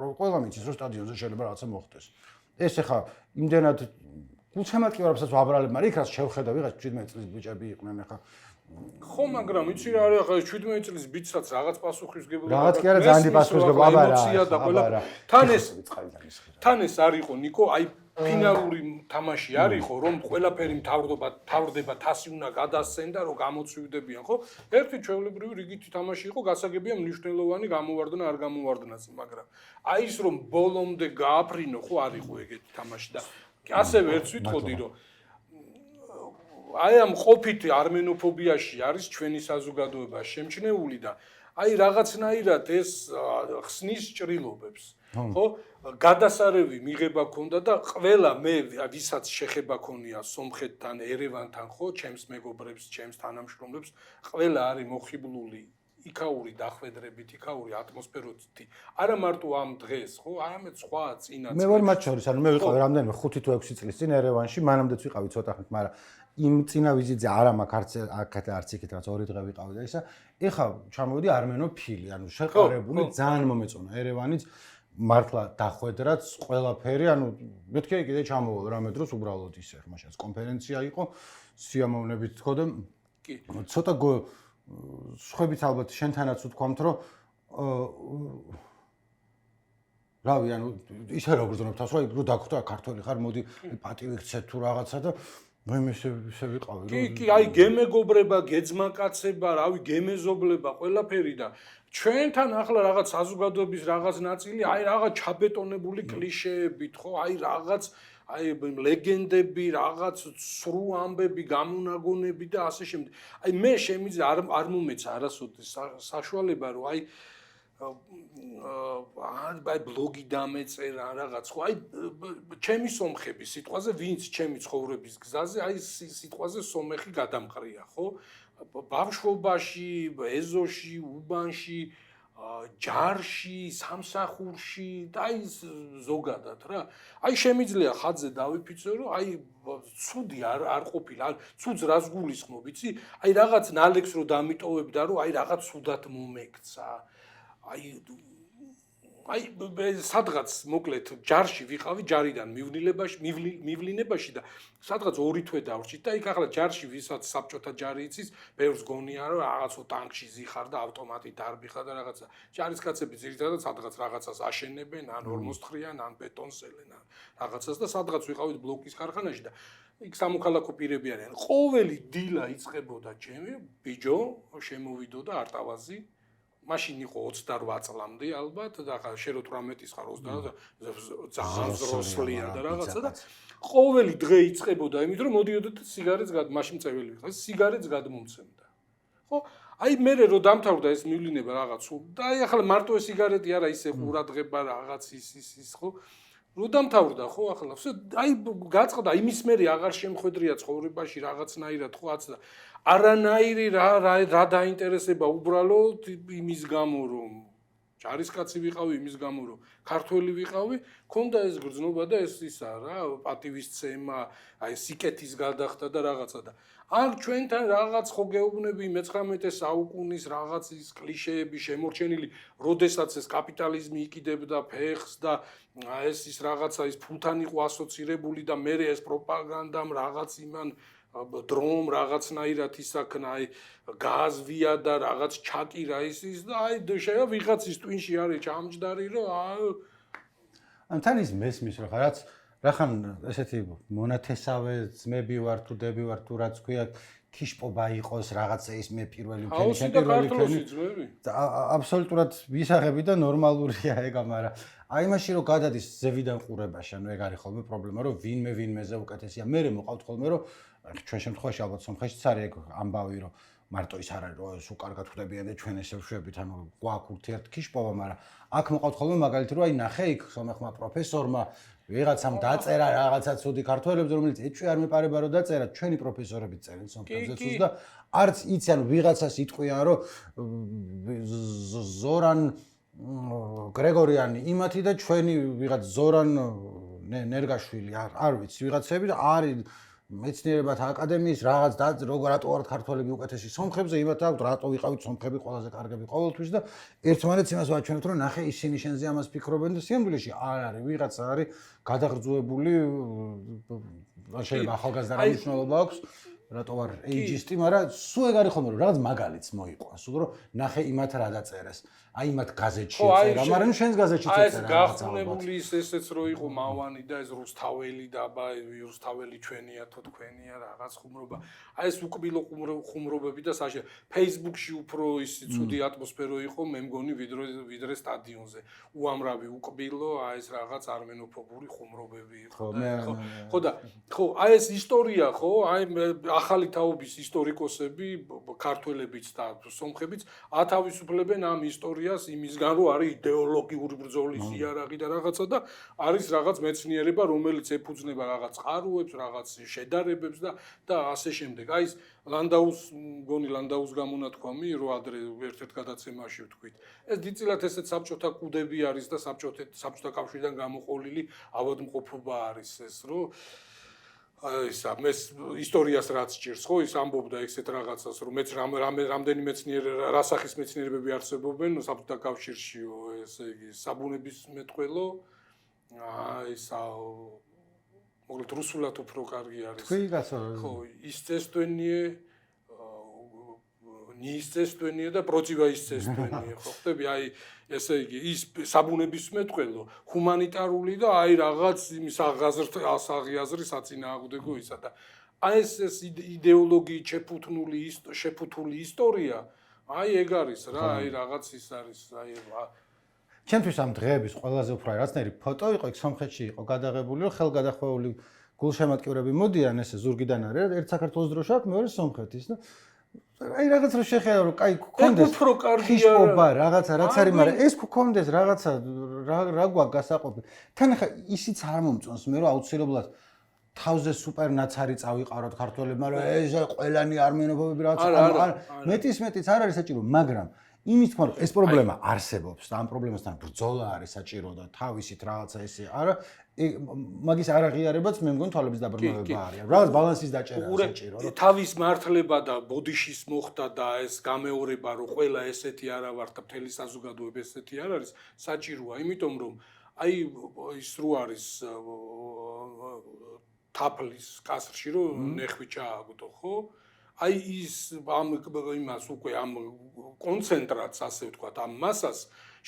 ყველა მიცის რომ სტადიონზე შეიძლება რაღაცა მოხდეს ეს ახლა იმდენად გულშემატკივარებსაც ვაბრალებ მაგრამ იქ რაც შევხედა ვიღაც 17 წლის ბიჭები იყვნენ ახლა ხო მაგრამ იცი რა არის ახლა 17 წლის ბიჭსაც რაღაც პასუხისმგებლობა რაღაც კი არა ძალიან პასუხისმგებლობა აბარა თან ეს არ იყო ნიკო აი ფინალური თამაში არ იყო რომ ყველაფერი მთავრდება თასი უნდა გადასცენ და რომ გამოცვივდებიან ხო ერთი ჩვეულებრივი რიგითი თამაში იყო გასაგებია მნიშვნელოვანი გამოვარდნა არ გამოვარდნაც მაგრამ აი ის რომ ბოლომდე გააფრინო ხო არ იყო ეგეთი თამაში და ასევე ერთს ვიტყოდი რომ აი ამ ყოფით არმენოფობიაში არის ჩვენი საზოგადოება შემჩნეული და აი რაღაცნაირად ეს ხსნის ჭრილობებს ხო გადასარევი მიღება ქონდა და ყველა მე ვისაც შეხება ქონია სომხეთთან ერევანთან ხო ჩემს მეგობრებს ჩემს თანამშრომლებს ყველა არის მოხიბლული იქაური დახვედრებით იქაური ატმოსფეროთი არა მარტო ამ დღეს ხო არამედ სხვა წინაც მე ვარ მათ შორის ანუ მე ვიყავი რამდენიმე 5 თუ 6 წლის წინ ერევანში მანამდეც ვიყავი ცოტა ხნით მაგრამ იმ წინა ვიზიტზე არა მაქვს არც იქით რაც 2 დღე ვიყავი და ისა ეხა ჩამოვიდი არმენოფილი ანუ შეყარებული ძალიან მომეწონა ერევანიც მართლა დახვედრაც ყველაფერი ანუ მეთქე კიდე ჩამოვალ რამე დროს უბრალოდ ისე ხმაშაც კონფერენცია იყო სიამოვნებით თქო და კი ცოტა სხვებით ალბათ შენთანაც ვთქვამთ რომ რავი ანუ ისე რა გრძნობ თავს რომ დაგხვდა ქართველი ხარ მოდი პატივი გცეთ თუ რაღაცა და მე ისე ვიყავი რომ კი აი გემეგობრება გეძმაკაცება რავი გემეზობლება ყველაფერი და ჩვენთან ახლა რაღაც საზოგადოების რაღაც ნაწილი აი რაღაც ჩაბეტონებული კლიშეებით ხო აი რაღაც აი ლეგენდები, რაღაც სრულ ამბები, გამონაგონები და ასე შემდეგ. აი მე შემიძლია არ მომეცა არასოდეს საშუალება რომ აი ბლოგი დამეწერა რაღაც ხო აი ჩემი სომხები სიტყვაზე ვინც ჩემი ცხოვრების გზაზე აი სიტყვაზე სომეხი გადამყრია ხო ბავშვობაში ეზოში უბანში ჯარში სამსახურში და აი ზოგადად რა აი შემიძლია ხაზზე დავიფიცო რომ აი ცუდი არ ყოფილა ცუდს რას გულისხმობ იცი აი რაღაც ნალექს რო დამიტოვებ და რომ აი რაღაც ცუდად მომექცა აი სადღაც მოკლედ ჯარში ვიყავი ჯარიდან მივლინებაში და სადღაც 2 თვე დავრჩით და იქ ახლა ჯარში ვისაც საბჭოთა ჯარი იცის ბევრს გონია რომ რაღაცო ტანკში ზიხარ და ავტომატი დარბიხარ და რაღაცა ჯარისკაცები ძირითადად სადღაც რაღაცას აშენებენ ან ორმოსთხრიან ან ბეტონს ელენ რაღაცას და სადღაც ვიყავით ბლოკის ქარხანაში და იქ სამოქალაქო პირები არიან ყოველი დილა იწყებოდა ჩემი ბიჯო შემოვიდო და არტავაზი მაშინ იყო 28 წლამდე ალბათ და ახლა შე რო 18-ის ხარ 28 ძალიან ზროსლია და რაღაცა და ყოველი დღე იწყებოდა იმით რომ მოდიოდა და სიგარეტს მაშინ წეველი ვიყავ სიგარეტს გადმომცემდა ხო აი მე რო დამთავრდა ეს მივლინება რაღაც და აი ახლა მარტო ეს სიგარეტი არა ისე ყურადღება რაღაც ის ხო რო დამთავრდა ხო ახლა აი გაწყდა იმის მერე აღარ შემხედრია ცხოვრებაში რაღაცნაირად ხო აცდა არანაირი რა დაინტერესება უბრალოდ იმის გამო რომ ჯარისკაცი ვიყავი იმის გამო რომ ქართველი ვიყავი ქონდა ეს გრძნობა და ეს ისა რა პატივისცემა აი სიკეთის გადახდა და რაღაცა და აქ ჩვენთან რაღაც ხო გეუბნები მე-19 საუკუნის რაღაც ის კლიშეები შემორჩენილი როდესაც ეს კაპიტალიზმი იკიდებდა ფეხს და ეს ის რაღაცა ის ფულთან იყო ასოცირებული და მე ეს პროპაგანდამ რაღაც იმან დრომ რაღაცნაირად ისაქნა აი გაზვია და რაღაც ჩაკირა ის და აი შეიძლება ვიღაცის ტვინში არის ჩამჯდარი რომ ან თან ის მესმის რომ რაღაც რახან ესეთი მონათესავე ძმები ვარ თუ დები ვარ თუ რაც ქვია ქიშპობა იყოს რაღაცა ის მე პირველი ქენი აბსოლუტურად ვისაღები და ნორმალურია ეგა მაგრამ აი მაშინ რომ გადადის ზევიდან ყურებაში ანუ ეგ არის ხოლმე პრობლემა რომ ვინმეზე უკეთესია მე მოყავთ ხოლმე რომ ჩვენ შემთხვევაში ალბათ სომხეთშიც არის ეგ ამბავი რომ მარტო ის არ არის რომ სულ კარგად ხვდებიან და ჩვენ ესე ვშვებით ანუ გვაქვს ურთიერთქიშპობა მაგრამ აქ მოყავთ ხოლმე მაგალითად რომ აი ნახე იქ სომეხმა პროფესორმა ვიღაცამ დაწერა რაღაცა ცუდი ქართველებს რომელიც ეჭვი არ მეპარება რომ დაწერა ჩვენი პროფესორები წერენ სომხეთზეც და არც იცი ანუ ვიღაცას იტყვიან რომ ზორან გრეგორიანი იმათი და ჩვენი ვიღაც ზორან ნერგაშვილი არ ვიცი ვიღაცები და არის მეცნიერებათა აკადემიის რაღაც და რატო არ ქართველები უკეთესი სომხებზე იმათ აქვს რატო ვიყავით სომხები ყველაზე კარგები ყოველთვის და ერთმანეთს იმას ვაჩვენებთ რომ ნახე ისინი შენზე ამას ფიქრობენ და სიამბულეში არ არის ვიღაცა არის გადაღრძუებული შეიძლება ახალგაზრდა მნიშვნელობა აქვს რატო არ ეიჯისტი მაგრამ სულ ეგ არის ხოლმე რომ რაღაც მაგალითს მოიყვა სულ რომ ნახე იმათ რა დაწერეს აი მათ გაზეთში წერა მაგრამ შენს გაზეთში წერა ეს გახუნებული ესეც რო იყო მავანი და ეს რუსთაველი და აბა რუსთაველი ჩვენია თუ თქვენია რაღაც ხუმრობა აი ეს უკბილო ხუმრობები და საშე Facebook-ში უფრო ის ცუდი ატმოსფერო იყო მე მგონი ვიდრე სტადიონზე უამრავი უკბილო აი ეს რაღაც არმენოფობური ხუმრობები იყო ხო და ხო აი ეს ისტორია ხო აი ახალი თაობის ისტორიკოსები ქართველებიც და სომხებიც ათავისუფლებენ ამ ისტორიას იმისგან რომ არის იდეოლოგიური ბრძოლის იარაღი და რაღაცა და არის რაღაც მეცნიერება რომელიც ეფუძნება რაღაც წყაროებს რაღაც შედარებებს და ასე შემდეგ აი ეს ლანდაუს გამონათქვამი რო ადრე ერთ-ერთ გადაცემაში ვთქვით ეს დიდწილად ესეც საბჭოთა კუდები არის და საბჭოთა კავშირიდან გამოყოლილი ავადმყოფობა არის ეს რომ ისა მე ისტორიას რაც ჭირს ხო ის ამბობდა ესეთ რაღაცას რომ მეც რამდენი მეცნიერი რასახის მეცნიერებები არსებობენ საბჭოთა კავშირშიო ესე იგი საბუნების მეტყველო ისა მოკლედ რუსულად უფრო კარგი არის ხო естественнее неестественнее და противоестественнее ხო ხტები აი ესე იგი ის საბუნების მეტყველო ჰუმანიტარული და აი რაღაც იმის აღაზრდრი საწინააღმდეგო ისა და აი ეს იდეოლოგიით შეფუთული ისტორია აი ეგ არის რა აი რაღაც ის არის აი ჩემთვის ამ დღეების ყველაზე უფრო რაღაცნაირი ფოტო იყო იქ სომხეთში იყო გადაღებული რომ ხელგადახვეული გულშემატკივრები მოდიან ესე ზურგიდან არის ერთ საქართველოს დროშა აქვს მეორე სომხეთის და აი რაღაც რო შეხედა რომ კაი გქონდეს უფრო კარგია ხიშობა რაღაცა რაც არის მაგრამ ეს გქონდეს რაღაცა რა გვაქვს გასაყოფი თან ხა ისიც არ მომწონს მე რომ აუცილებლად თავზე სუპერ ნაცარი წავიყაროთ ქართველებმა რომ ეს ყველანი არმენოფობები რაღაცა მეტიც არ არის საჭირო მაგრამ იმის თქმა რომ ეს პრობლემა არსებობს და ამ პრობლემასთან ბრძოლა არის საჭირო და თავისით რაღაცა ესე არა მაგის არაღიარებაც მე მგონი თვალების დაბრმავება არის რაღაც ბალანსის დაჭერა საჭირო რომ თავის მართლება და ბოდიშის მოხდა და ეს გამეორება რომ ყველა ესეთი არა ვარ და მთელი საზოგადოება ესეთი არ არის საჭიროა იმიტომ რომ აი ის რო არის თაფლის კასრში რომ ნეხვი ჩააგდო ხო აი ის ამ იმას უკვე ამ კონცენტრატს ასე ვთქვათ ამ მასას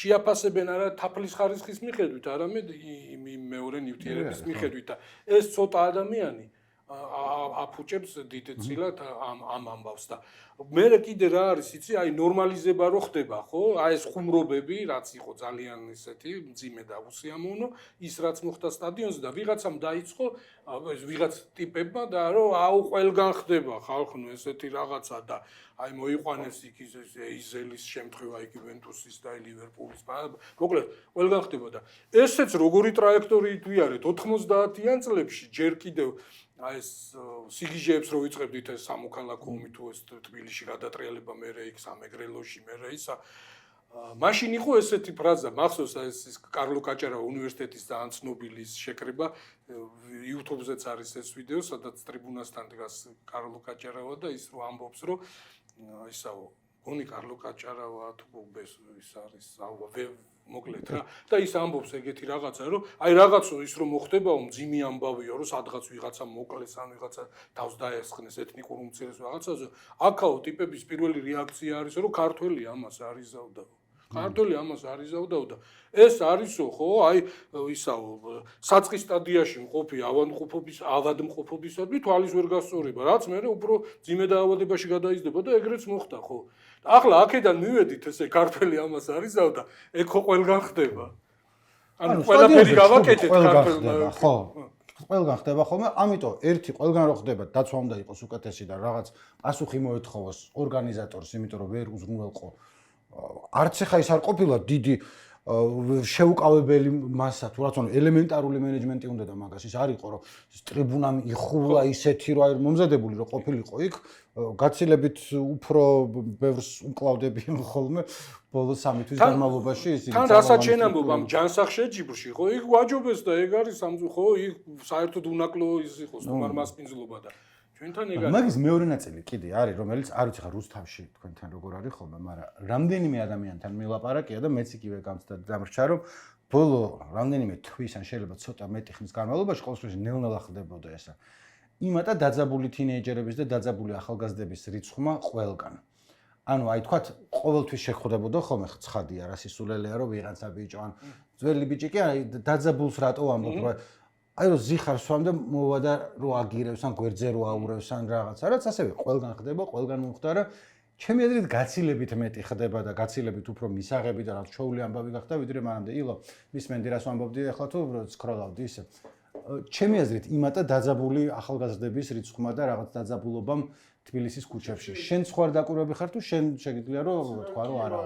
შეაფასებენ არა თაფლის ხარისხის მიხედვით არამედ იმ მეორე ნივთიერების მიხედვით და ეს ცოტა ადამიანი აფუჭებს დიდწილად ამ ამბავს და მე კიდე რა არის იცი აი ნორმალიზება რო ხდება ხო აი ეს ხუმრობები რაც იყო ძალიან ისეთი მძიმე და უსიამოვნო ის რაც მოხდა სტადიონზე და ვიღაცამ დაიწყო ეს ვიღაც ტიპებმა და რომ აუ ყველგან ხდება ხალხნო ესეთი რაღაცა და აი მოიყვანეს იქ იზელის შემთხვევა იქ იუვენტუსის და ლივერპულის მოკლედ ყველგან ხდება და ესეც როგორი ტრაექტორიით ვიარეთ 90-იან წლებში ჯერ კიდევ აი ეს სიგიჟეებს რო ვიწყებდით ეს სამოქალაქო ომი თუ ეს თბილისში გადატრიალება მერე იქ სამეგრელოში მერე ისა მაშინ იყო ესეთი ფრაზა მახსოვს ეს კარლო კაჭარავა უნივერსიტეტის ძალიან ცნობილი შეკრება YouTube-ზეც არის ეს ვიდეო სადაც ტრიბუნასთან დგას კარლო კაჭარავა და ის რო ამბობს რომ ისაო გონი კარლო კაჭარავა თუ ის არის მოკლედ რა და ის ამბობს ეგეთი რაღაცა რომ აი რაღაცო ის რომ მოხდებაო მძიმე ამბავიო რომ სადღაც ვიღაცა მოკლეს ან ვიღაცა თავს დაესხნეს ეთნიკურ უმცირეს რაღაცაზე აქაო ტიპების პირველი რეაქცია არის რომ ქართველი ამას არიზავდა ქართველი ამას არიზავდაო და ეს არისო ხო აი ისაო საწყის სტადიაში მყოფი ავადმყოფობისადმი თვალის ვერ გასწორება რაც მე უფრო ძიმე დაავადებაში გადაიზრდება და ეგრეც მოხდა ხო ახლა აქედან მივედით ესე ქართველი ამას არიზავდა ეგ ხო ყველგან ხდება ანუ ყველაფერი გავაკეთეთ ქართველმა ხო ყველგან ხდება ხოლმე ამიტომ ერთი ყველგან რო ხდება დაცვა უნდა იყოს უკეთესი და რაღაც პასუხი მოეთხოვოს ორგანიზატორს იმიტომ რომ ვერ უზრუნველყო არც ახლა ის არ ყოფილა დიდი შეუკავებელი მასა თუ რაც უნდა ელემენტარული მენეჯმენტი უნდა და მაგას ის არ იყო რომ ტრიბუნა იხულა ისეთი რომ აი მომზადებული რომ ყოფილიყო იქ გაცილებით უფრო ბევრს უკლავდებიან ხოლმე ბოლო 3 თვის განმავლობაში ისინი თან რასაც შენ ამბობ ამ ჯანსაღშეჯიბრში ხო იქ ვაჯობეს და ეგ არის ხო იქ საერთოდ უნაკლო ის იყო სტუმარ მასპინძლობა და მაგის მეორე ნაწილი კიდე არის რომელიც არ ვიცი ხა რუსთავში თქვენთან როგორ არის ხოლმე მაგრამ რამდენიმე ადამიანთან მილაპარაკია და მეც იგივე დამრჩა რომ ბოლო რამდენიმე თვის ან შეიძლება ცოტა მეტი ხნის განმავლობაში ყოველთვის ნელ-ნელა ხდებოდა ესა იმატა დაძაბული თინეიჯერების და დაძაბული ახალგაზრდების რიცხვმა ყველგან ანუ აი თქვათ ყოველთვის შეხვდებოდა ხოლმე ცხადია რა სისულელეა რომ ვიღაცა ბიჭო ან ძველი ბიჭი კი აი დაძაბულს რატო ამბობ რომ აი რომ ზიხარს ვამ და მოვა და რო აგირებს ან გვერდზე რო აურევს ან რაღაცა რაც ასევე ყველგან ხდება ყველგან მომხდარა ჩემი აზრით გაცილებით მეტი ხდება და გაცილებით უფრო მისაღები და რაც ჩოული ამბავი გახდა ვიდრე მანამდე ილო მისმენდი რას ვამბობდი ახლა თუ სკროლავდი ისე ჩემი აზრით იმატა დაძაბული ახალგაზრდების რიცხვმა და რაღაც დაძაბულობამ თბილისის ქუჩებში შენ სხვა დაკვირვები ხარ თუ შენ შეგიძლია რომ თქვა რომ არა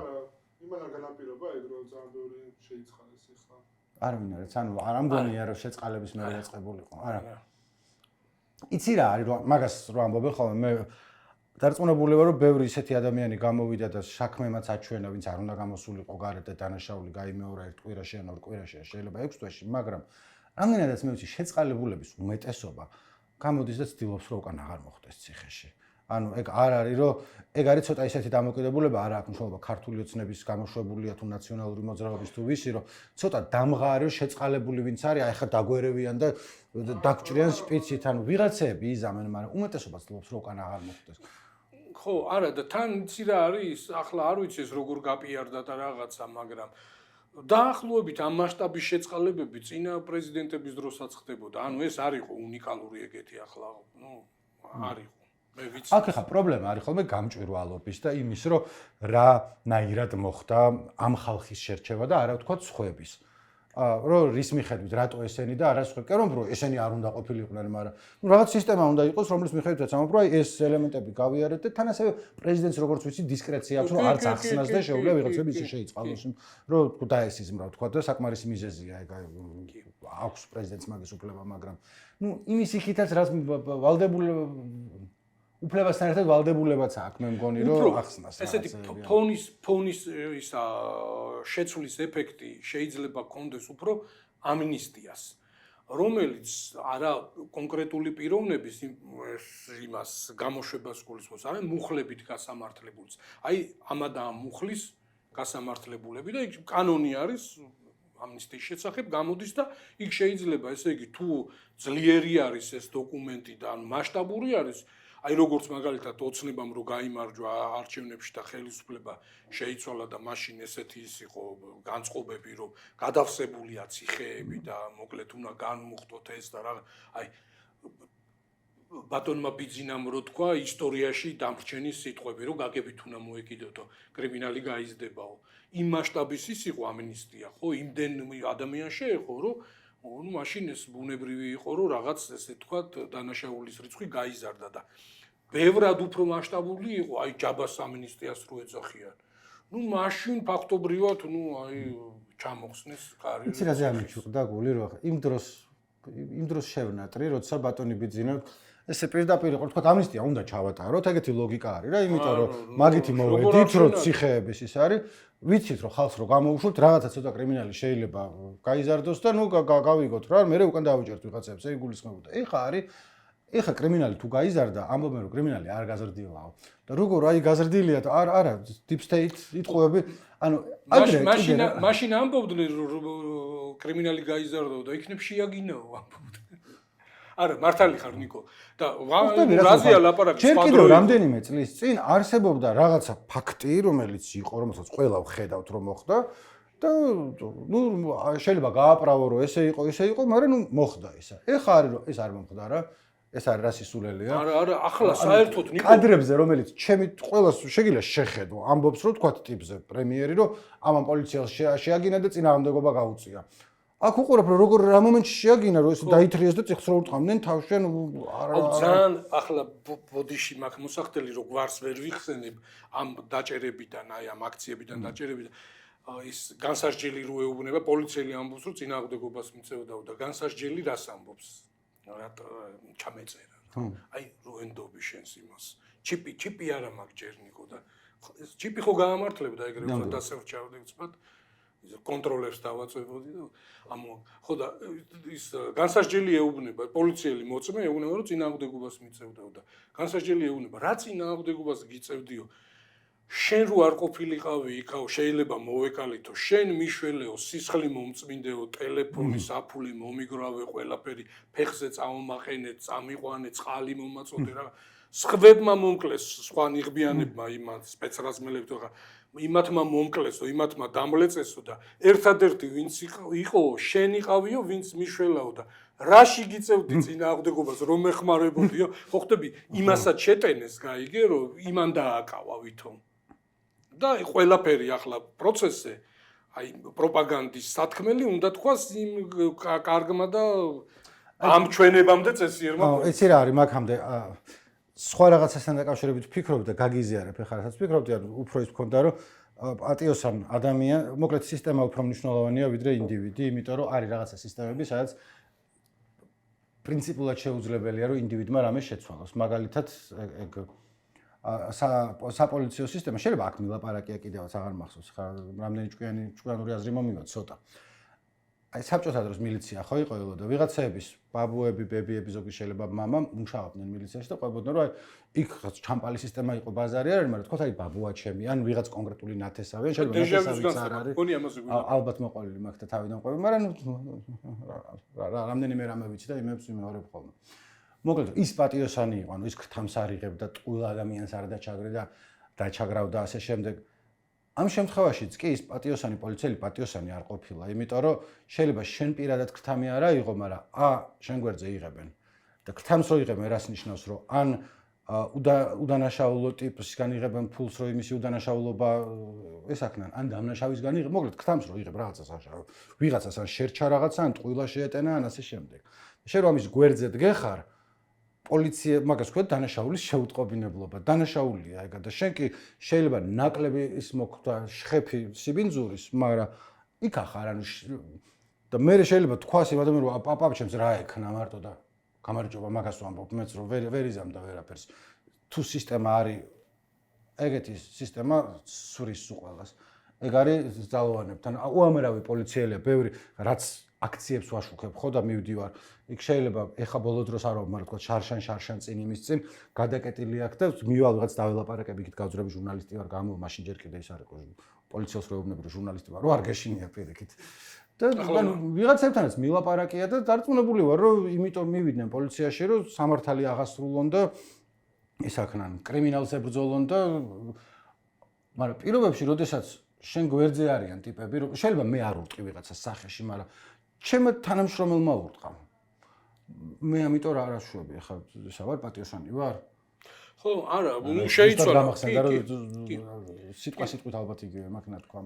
იმან განაპირობა ეგ რომ ძალიან ბევრი შეიცხადეს ახლა არ მინარეთ ანუ არ ამგონია რომ შეწყალების მე დაწყებულიყო არა იცი რა არის რომ მაგას რო ამბობენ ხოლმე მე დარწმუნებული ვარ რომ ბევრი ისეთი ადამიანი გამოვიდა და საქმემაც აჩვენა ვინც არ უნდა გამოსულიყო გარეთ და დანაშაული გაიმეორა ერთ კვირაში ან ორ კვირაში შეიძლება 6 თვეში მაგრამ რამდენადაც მე ვიცი შეწყალებულების უმეტესობა გამოდის და ცდილობს რომ უკან აღარ მოხდეს ციხეში ანუ ეგ არ არის რომ ეგ არის ცოტა ისეთი დამოკიდებულება არა აქვს მნიშვნელობა ქართული ოცნების გამოშვებულია თუ ნაციონალური მოძრაობის თუ ვისი რომ ცოტა დამღარი შეწყალებული ვინც არის აი ხა დაგვერევიან და დაგჭრიან სპიცით ანუ ვიღაცები იზამენ მაგრამ უმეტესობა ცდილობს რომ უკან აღარ მოხდეს ხო არა და თან იცი რა არის ახლა არ ვიცი ეს როგორ გაპიარდა და რაღაცა მაგრამ დაახლოებით ამ მასშტაბის შეწყალებები წინა პრეზიდენტების დროსაც ხდებოდა ანუ ეს არ იყო უნიკალური ეგეთი ახლა ნუ არ იყო მე ვიცი. აქ ხა პრობლემა არის ხოლმე გამჭვირვალობის და იმის, რომ რა ნაირად მოხდა ამ ხალხის შერჩევა და არა ვთქვათ სხვების. რომ რის მიხედვით რატო ესენი და არა სხვები. კი რომ ესენი არ უნდა ყოფილიყვნენ, მაგრამ ნუ რაღაც სისტემა უნდა იყოს, რომლის მიხედვითაც ამბობ, რომ ეს ელემენტები გავიარეთ და თან ასევე პრეზიდენტს როგორც ვიცი დისკრეცია აქვს, რომ არც ახსნას და შეუძლია ვიღაცები ისე შეიწყალოს, რომ დაესიზმრა თქვა და საკმარისი მიზეზია ეგ აქვს პრეზიდენტს მაგის უფლება, მაგრამ ნუ იმის იქითაც რაც ვალდებული უფლებასთან ერთად ვალდებულებაც აქვს, მე მგონი, რომ ახსნას. ესეთი ფონის ისა შეცვლის ეფექტი შეიძლება კონდეს უფრო ამნისტიას, რომელიც არა კონკრეტული პიროვნების იმას გამოშვებას გულისხმობს, არამედ მუხლებით გასამართლებულს. აი ამა და ამ მუხლის გასამართლებულები და იქ კანონი არის ამნისტიის შესახებ გამოდის და იქ შეიძლება ესე იგი თუ ძლიერი არის ეს დოკუმენტი და ან მასშტაბური არის აი როგორც მაგალითად ოცნებამ რო გაიმარჯვა არჩევნებში და ხელისუფლება შეიცვალა და მაშინ ესეთი ის იყო განწყობები რომ გადავსებულია ციხეები და მოკლედ უნდა განმუხტოთ ეს და რა აი ბატონმა ბიძინამ რო თქვა ისტორიაში დამრჩენი სიტყვები რომ გაგებით უნდა მოეკიდოთო კრიმინალი გაიზრდებაო იმ მასშტაბის ის იყო ამნისტია ხო იმდენ ადამიანს შეეხო რომ ну машин ეს ბუნებრივი იყო რომ რაღაც ესე თქვა დანაშაულის რიცხვი გაიზარდა და ბევრად უფრო მასშტაბური იყო აი ჯაბას ამნისტიას რო ეძახიან ну машин ფაქტობრივად ну აი ჩამოხსნეს კარი იცი რა ზამიჩუყდა გული რომ იმ დროს შევნატრი როცა ბატონი ბიძინა ესე პირდაპირ იყო თქვა ამნისტია უნდა ჩავატაროთ ეგეთი ლოგიკა არის რა იმიტომ რომ მაგითი მოვედით რომ ციხეების ის არის ვიცით რომ ხალხს რო გამოუშვებთ რაღაცა ცოტა კრიმინალი შეიძლება გაიზარდოს და ნუ გავიგოთ რა მე უკან დავიჭერთ ვიღაცებს ეგ გულისხმობდა ეხა კრიმინალი თუ გაიზარდა ამბობენ რომ კრიმინალი არ გაზრდილაო და როგორ აი გაზრდილია და არა deep state იტყუები ანუ მაშინ ამბობდნენ რომ კრიმინალი გაიზარდაო და იქნებ შეაგინაო ამბობდნენ არა მართალი ხარ ნიკო და რაზეა ლაპარაკი ჯერ კიდევ რამდენიმე წლის წინ არსებობდა რაღაცა ფაქტი რომელიც იყო რომელსაც ყველა ვხედავთ რომ მოხდა და ნუ შეიძლება გააправო რომ ესე იყო მაგრამ ნუ მოხდა ისა ეხა არის რომ ეს არ მომხდა რა ეს არის რა სისულელია არა ახლა საერთოდ ნიკო კადრებზე რომელიც ჩემი ყველას შეგიძლია შეხედო ამბობს რომ თქვა ტიპზე პრემიერი რომ ამან პოლიციას შეაგინა და წინააღმდეგობა გაუწია აქ უყურებ რომ როგორ რა მომენტში შეაგინა რომ ეს დაითრიეს და წიხს რო ურტყამდნენ თავშენ არა ძალიან ახლა ბოდიში მაქვს მოსახდელი რომ გვარს ვერ ვიხსენებ ამ დაჭერებიდან აი ამ აქციებიდან დაჭერებიდან ის განსასჯელი რო ეუბნება პოლიციელი ამბობს რომ წინააღმდეგობას მიწევდაო და განსასჯელი რას ამბობს რატო ჩამეწერა აი რო ენდობი შენს იმას ჩიპი არა მაქვს ჯერნიკო და ჩიპი ხო გაამართლებდა ეგრევე და დასევჭავდი ვწმად კონტროლერს დავაწვევოდი და ხო და ის განსასჯელი ეუბნება პოლიციელი მოწმე ეუბნება რომ წინააღმდეგობას მიწევდაო და განსასჯელი ეუბნება რა წინააღმდეგობას გიწევდიო შენ რო არ ყოფილიყავი იქაო შეიძლება მოვეკალითო შენ მიშველეო სისხლი მომწმინდეო ტელეფონი საფული მომიგრავე ყველაფერი ფეხზე წამომაყენე წამიყვანე წყალი მომაწოდე რა სხვებმა მომკლეს სხვა ნიღბიანებმა იმათ სპეცრაზმელებთან ხა იმათმა მომკლესო იმათმა დამლეწესო და ერთადერთი ვინც იყო შენ იყავიო ვინც მიშველაო და რაში გიწევდი წინააღმდეგობას რომ ეხმარებოდიო ხო ხტები იმასაც შეტენეს გაიგე რომ იმან დააკავა ვითომ და ყველაფერი ახლა პროცესზე აი პროპაგანდის სათქმელი უნდა თქვას იმ კარგმა და ამ ჩვენებამდე წესიერმა იცი რა არის მაგამდე სხვა რაღაცასთან დაკავშირებით ვფიქრობ და გაგიზიარებ ახლა რასაც ვფიქრობდი ანუ უფრო ის მქონდა რომ პატიოსან ადამიანი მოკლედ სისტემა უფრო მნიშვნელოვანია ვიდრე ინდივიდი იმიტომ რომ არის რაღაცა სისტემები სადაც პრინციპულად შეუძლებელია რომ ინდივიდმა რამე შეცვალოს მაგალითად ეგ საპოლიციო სისტემა შეიძლება აქ მილაპარაკია კიდევაც აღარ მახსოვს ხა რამდენი ჭკვიანური აზრი მომივა ცოტა აი საბჭოთა დროს მილიცია ხო იყო და ვიღაცების ბაბუები, ბებიები ზოგი შეიძლება მამამ მუშაობდნენ მილიციაში და ყვებოდნენ რომ აი იქ ჩამპალი სისტემა იყო ბაზარი არ არის, მაგრამ თქო აი ბაბუა ჩემი ან ვიღაც კონკრეტული ნათესავი ან შეიძლება ნათესავიც არ არის. ალბათ მოყოლილი მაქვს და თავიდან ყვები, მაგრამ რამდენიმე რამე ვიცი და იმებს ვიმეორებ ხოლმე. მოკლედ ის პატიოსანი იყო, ანუ ის ქრთამს არ იღებდა, ტყუილ ადამიანს არ დაჩაგრავდა ასე შემდეგ. ამ შემთხვევაშიც კი ის პატიოსანი პოლიციელი პატიოსანი არ ყოფილა, იმიტომ რომ შეიძლება შენ პირადად ქრთამი არ აიღო, მაგრამ შენ გვერდზე იღებენ. და ქრთამს რო იღებენ, რას ნიშნავს, რომ ან უდანაშაულო ტიპისგან იღებენ ფულს, რომ იმისი უდანაშაულობა ესაქნან, ან დამნაშავისგან იღებ, მოკლედ ქტამს რომ იღებ რაღაცას აშავ. ვიღაცას ან შერჩა რაღაცა, ან ტყუილა შეეტენა, ან ასე შემდეგ. შენ რომ ამის გვერდზე დგეხარ, პოლიცია მაგას ქვია დანაშაულის შეუტყობინებლობა. დანაშაულია ეგა და შენ კი შეიძლება ნაკლები ის მოკვდა შეხები სიბინძურის, მაგრამ იქ ახარ ანუ და მე შეიძლება თქვას იმ ადამიანს რომ პაპაჩემს რა ექნა მარტო და გამარჯობა მაგას ვამბობ მეც რომ ვერ იზამდა ვერაფერს თუ სისტემა არის ეგეთი სისტემა სურის უყალას ეგ არის ძალოვანებთან უამრავი პოლიციელია ბევრი რაც აქციებს ვაშუქებ ხო და მივდივარ იქ შეიძლება ეხა ბოლო დროს არ ვამბობ მაგრამ თქვა შარშან წინ იმის წინ გადაკეტილი აქ და მივალ ვიღაც დაველაპარაკები იქით გავძრები ჟურნალისტი ვარ გამო მაშინ ჯერ კიდე ის არის პოლიციას როეუბნები რომ ჟურნალისტი ვარ რო არ გეშინია პირიქით და ანუ ვიღაცებთანაც მილაპარაკია და დარწმუნებული ვარ რომ იმიტომ მივიდნენ პოლიციაში რომ სამართალი აღასრულონ და ისაქნან კრიმინალს ებრძოლონ და მაგრამ პირობებში როდესაც შენ გვერდზე არიან ტიპები რომ შეიძლება მე არ ურტყი ვიღაცას სახეში მაგრამ ჩემ თანამშრომელმა ურტყა მე ამიტომ რა არაშუები ახლა ისა ვარ პატიოსანი ვარ ხო არა ნუ შეიცვალა სიტყვით ალბათ იგივე მაგნა თქვა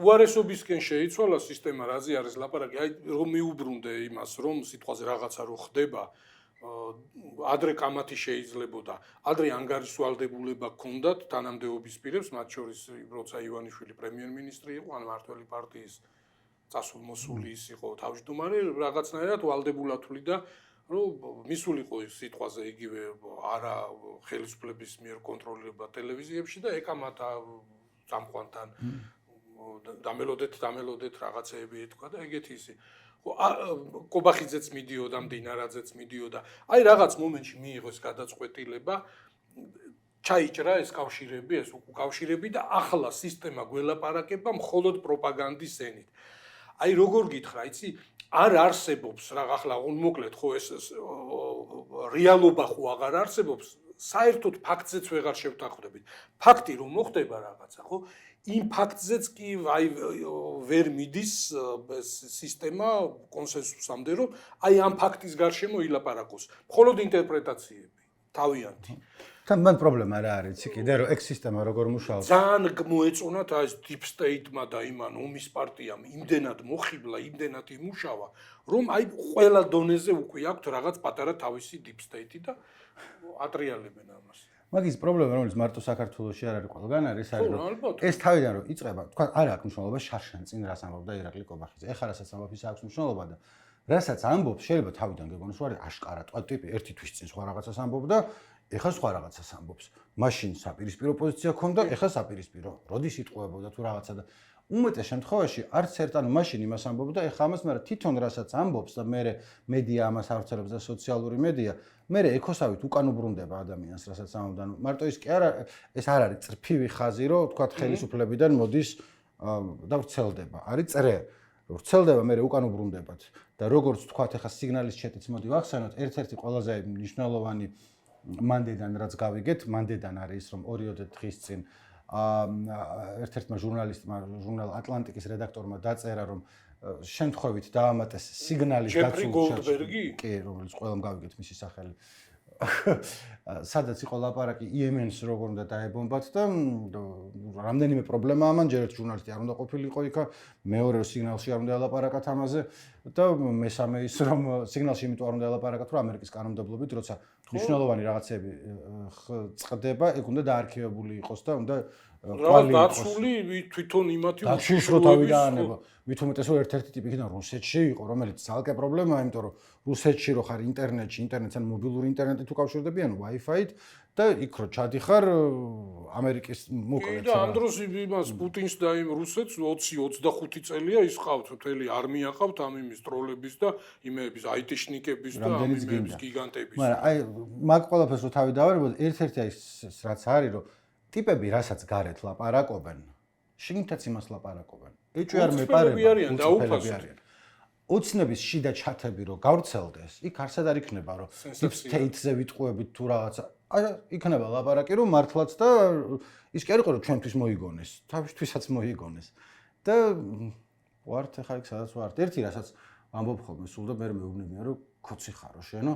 უარესობისკენ შეიცვალა სისტემა რაზე არის ლაპარაკი აი რომ მიუბრუნდე იმას რომ სიტყვაზე რაღაცა რო ხდება ადრე კამათი შეიძლებოდა ადრე ანგარიშვალდებულება ჰქონდათ თანამდებობის პირებს მათ შორის როცა ივანიშვილი პრემიერ-მინისტრი იყო ან მართველი პარტიის წასულმოსული ის იყო თავმჯდომარე რაღაცნაირად ვალდებულად თვლიდა რომ მისულიყო სიტყვაზე იგივე არა ხელისუფლების მიერ კონტროლირება ტელევიზიებში და ეკამათა სამყვანთან დამელოდეთ რაღაცეები ეთქვა და ეგეთი ისი კობახიძეც მიდიოდა მდინარაძეც მიდიოდა აი რაღაც მომენტში მიიღო ეს გადაწყვეტილება ჩაიჭრა ეს კავშირები ეს უკავშირები და ახლა სისტემა გველაპარაკება მხოლოდ პროპაგანდის ენით აი როგორ გითხრა იცი არ არსებობს რა ახლა მოკლედ ხო ეს რეალობა ხო აღარ არსებობს საერთოდ ფაქტზეც ვეღარ შევთანხმდებით ფაქტი რომ მოხდება რაღაცა ხო იმ ფაქტზეც კი აი ვერ მიდის სისტემა კონსენსუსამდე რომ აი ამ ფაქტის გარშემო ილაპარაკოს მხოლოდ ინტერპრეტაციები თავიანთი თან მან პრობლემა რა არის იცი კიდე რომ ეგ სისტემა როგორ მუშაობს ძალიან მოეწონათ აი ეს deep state-მა და იმან ომის პარტიამ იმდენად მოხიბლა იმდენად იმუშავა რომ აი ყველა დონეზე უკვე აქვთ რაღაც პატარა თავისი deep state-ი და ატრიალებენ ამას მაგის პრობლემა რომელიც მარტო საქართველოში არ არის ყველგან არის რომ ეს თავიდან რომ იწყება თქვა არ აქვს მნიშვნელობა შარშან წინ რას ამბობდა ირაკლი კობახიძე ეხლა რასაც ამბობს ის აქვს მნიშვნელობა და რასაც ამბობს შეიძლება თავიდან გეგონოს რომ არის აშკარა თქვა ტიპი ერთი თვის წინ სხვა რაღაცას ამბობდა ეხლა სხვა რაღაცას ამბობს მაშინ საპირისპირო პოზიცია ქონდა ეხლა საპირისპირო როდის იტყუებოდა თუ რაღაცა და უმეტეს შემთხვევაში არც ერთ ანუ მაშინ იმას ამბობდა ეხლა ამას მაგრამ თვითონ რასაც ამბობს და მე მედია ამას ავრცელებს და სოციალური მედია მე ეკოსავით უკან უბრუნდება ადამიანს რასაც ამბობდა ანუ მარტო ის კი არა ეს არ არის წრფივი ხაზი რომ თქვა ხელისუფლებიდან მოდის და ვრცელდება არის წრე რომ ვრცელდება მე უკან უბრუნდებათ და როგორც თქვა ეხლა სიგნალის ჩეტიც მოდი ვახსენოთ ერთ-ერთი ყველაზე მნიშვნელოვანი მანდედან რაც გავიგეთ მანდედან არის რომ 2 დღის წინ ერთ-ერთმა ჟურნალისტმა ჟურნალ ატლანტიკის რედაქტორმა დაწერა რომ შემთხვევით დაამატეს სიგნალის გოლდბერგი კი რომელიც ყველამ გავიგეთ მისი სახელი სადაც იყო ლაპარაკი იემენს როგორ უნდა დაებომბათ და რამდენიმე პრობლემა ამან ჯერ ერთ ჟურნალისტი არ უნდა ყოფილიყო იქა მეორე სიგნალში არ უნდა ელაპარაკათ ამაზე და მესამე ის რომ სიგნალში იმიტომ არ უნდა ელაპარაკათ რომ ამერიკის კანონმდებლობით როცა მნიშვნელოვანი რაღაცები წყდება ეგ უნდა დაარქივებული იყოს და უნდა კვალი დაცული თვითონ იმათი უშუალოდ მით უმეტეს რომ ერთ-ერთი ტიპი იქიდან რუსეთში იყო რომელიც ძალკე პრობლემაა იმიტომ რომ რუსეთში რო ხარ ინტერნეტს ან მობილური ინტერნეტით უკავშირდები ან Wi-Fi-ით და იქ რო ჩადიხარ ამერიკის მოკლედ და ამ დროს იმას პუტინს და იმ რუსეთს 20-25 წელია ის ყავთ მთელი არმია ყავთ ამ იმის ტროლების და იმების აიტიშნიკების და ამ იმების გიგანტების მაგრამ აი მაგ ყველაფერს რო თავი დავარებოთ ერთ-ერთი ის რაც არის რომ ტიპები რასაც გარეთ ლაპარაკობენ შინითაც იმას ლაპარაკობენ ეჭვი არ მეპარება დაუფასო ოცნების შიდა ჩათები რომ გავრცელდეს იქ არსად არ იქნება რომ სტეიტზე ვიტყუებით თუ რაღაცა იქნება ლაპარაკი რომ მართლაც და ის კი არ იყო რომ ჩვენთვის მოიგონეს თავისთვისაც მოიგონეს და ვართ ახლა იქ სადაც ვართ ერთი რასაც ამბობ ხოლმე სულ და მე მეუბნებიან რომ ქოცი ხარო შენო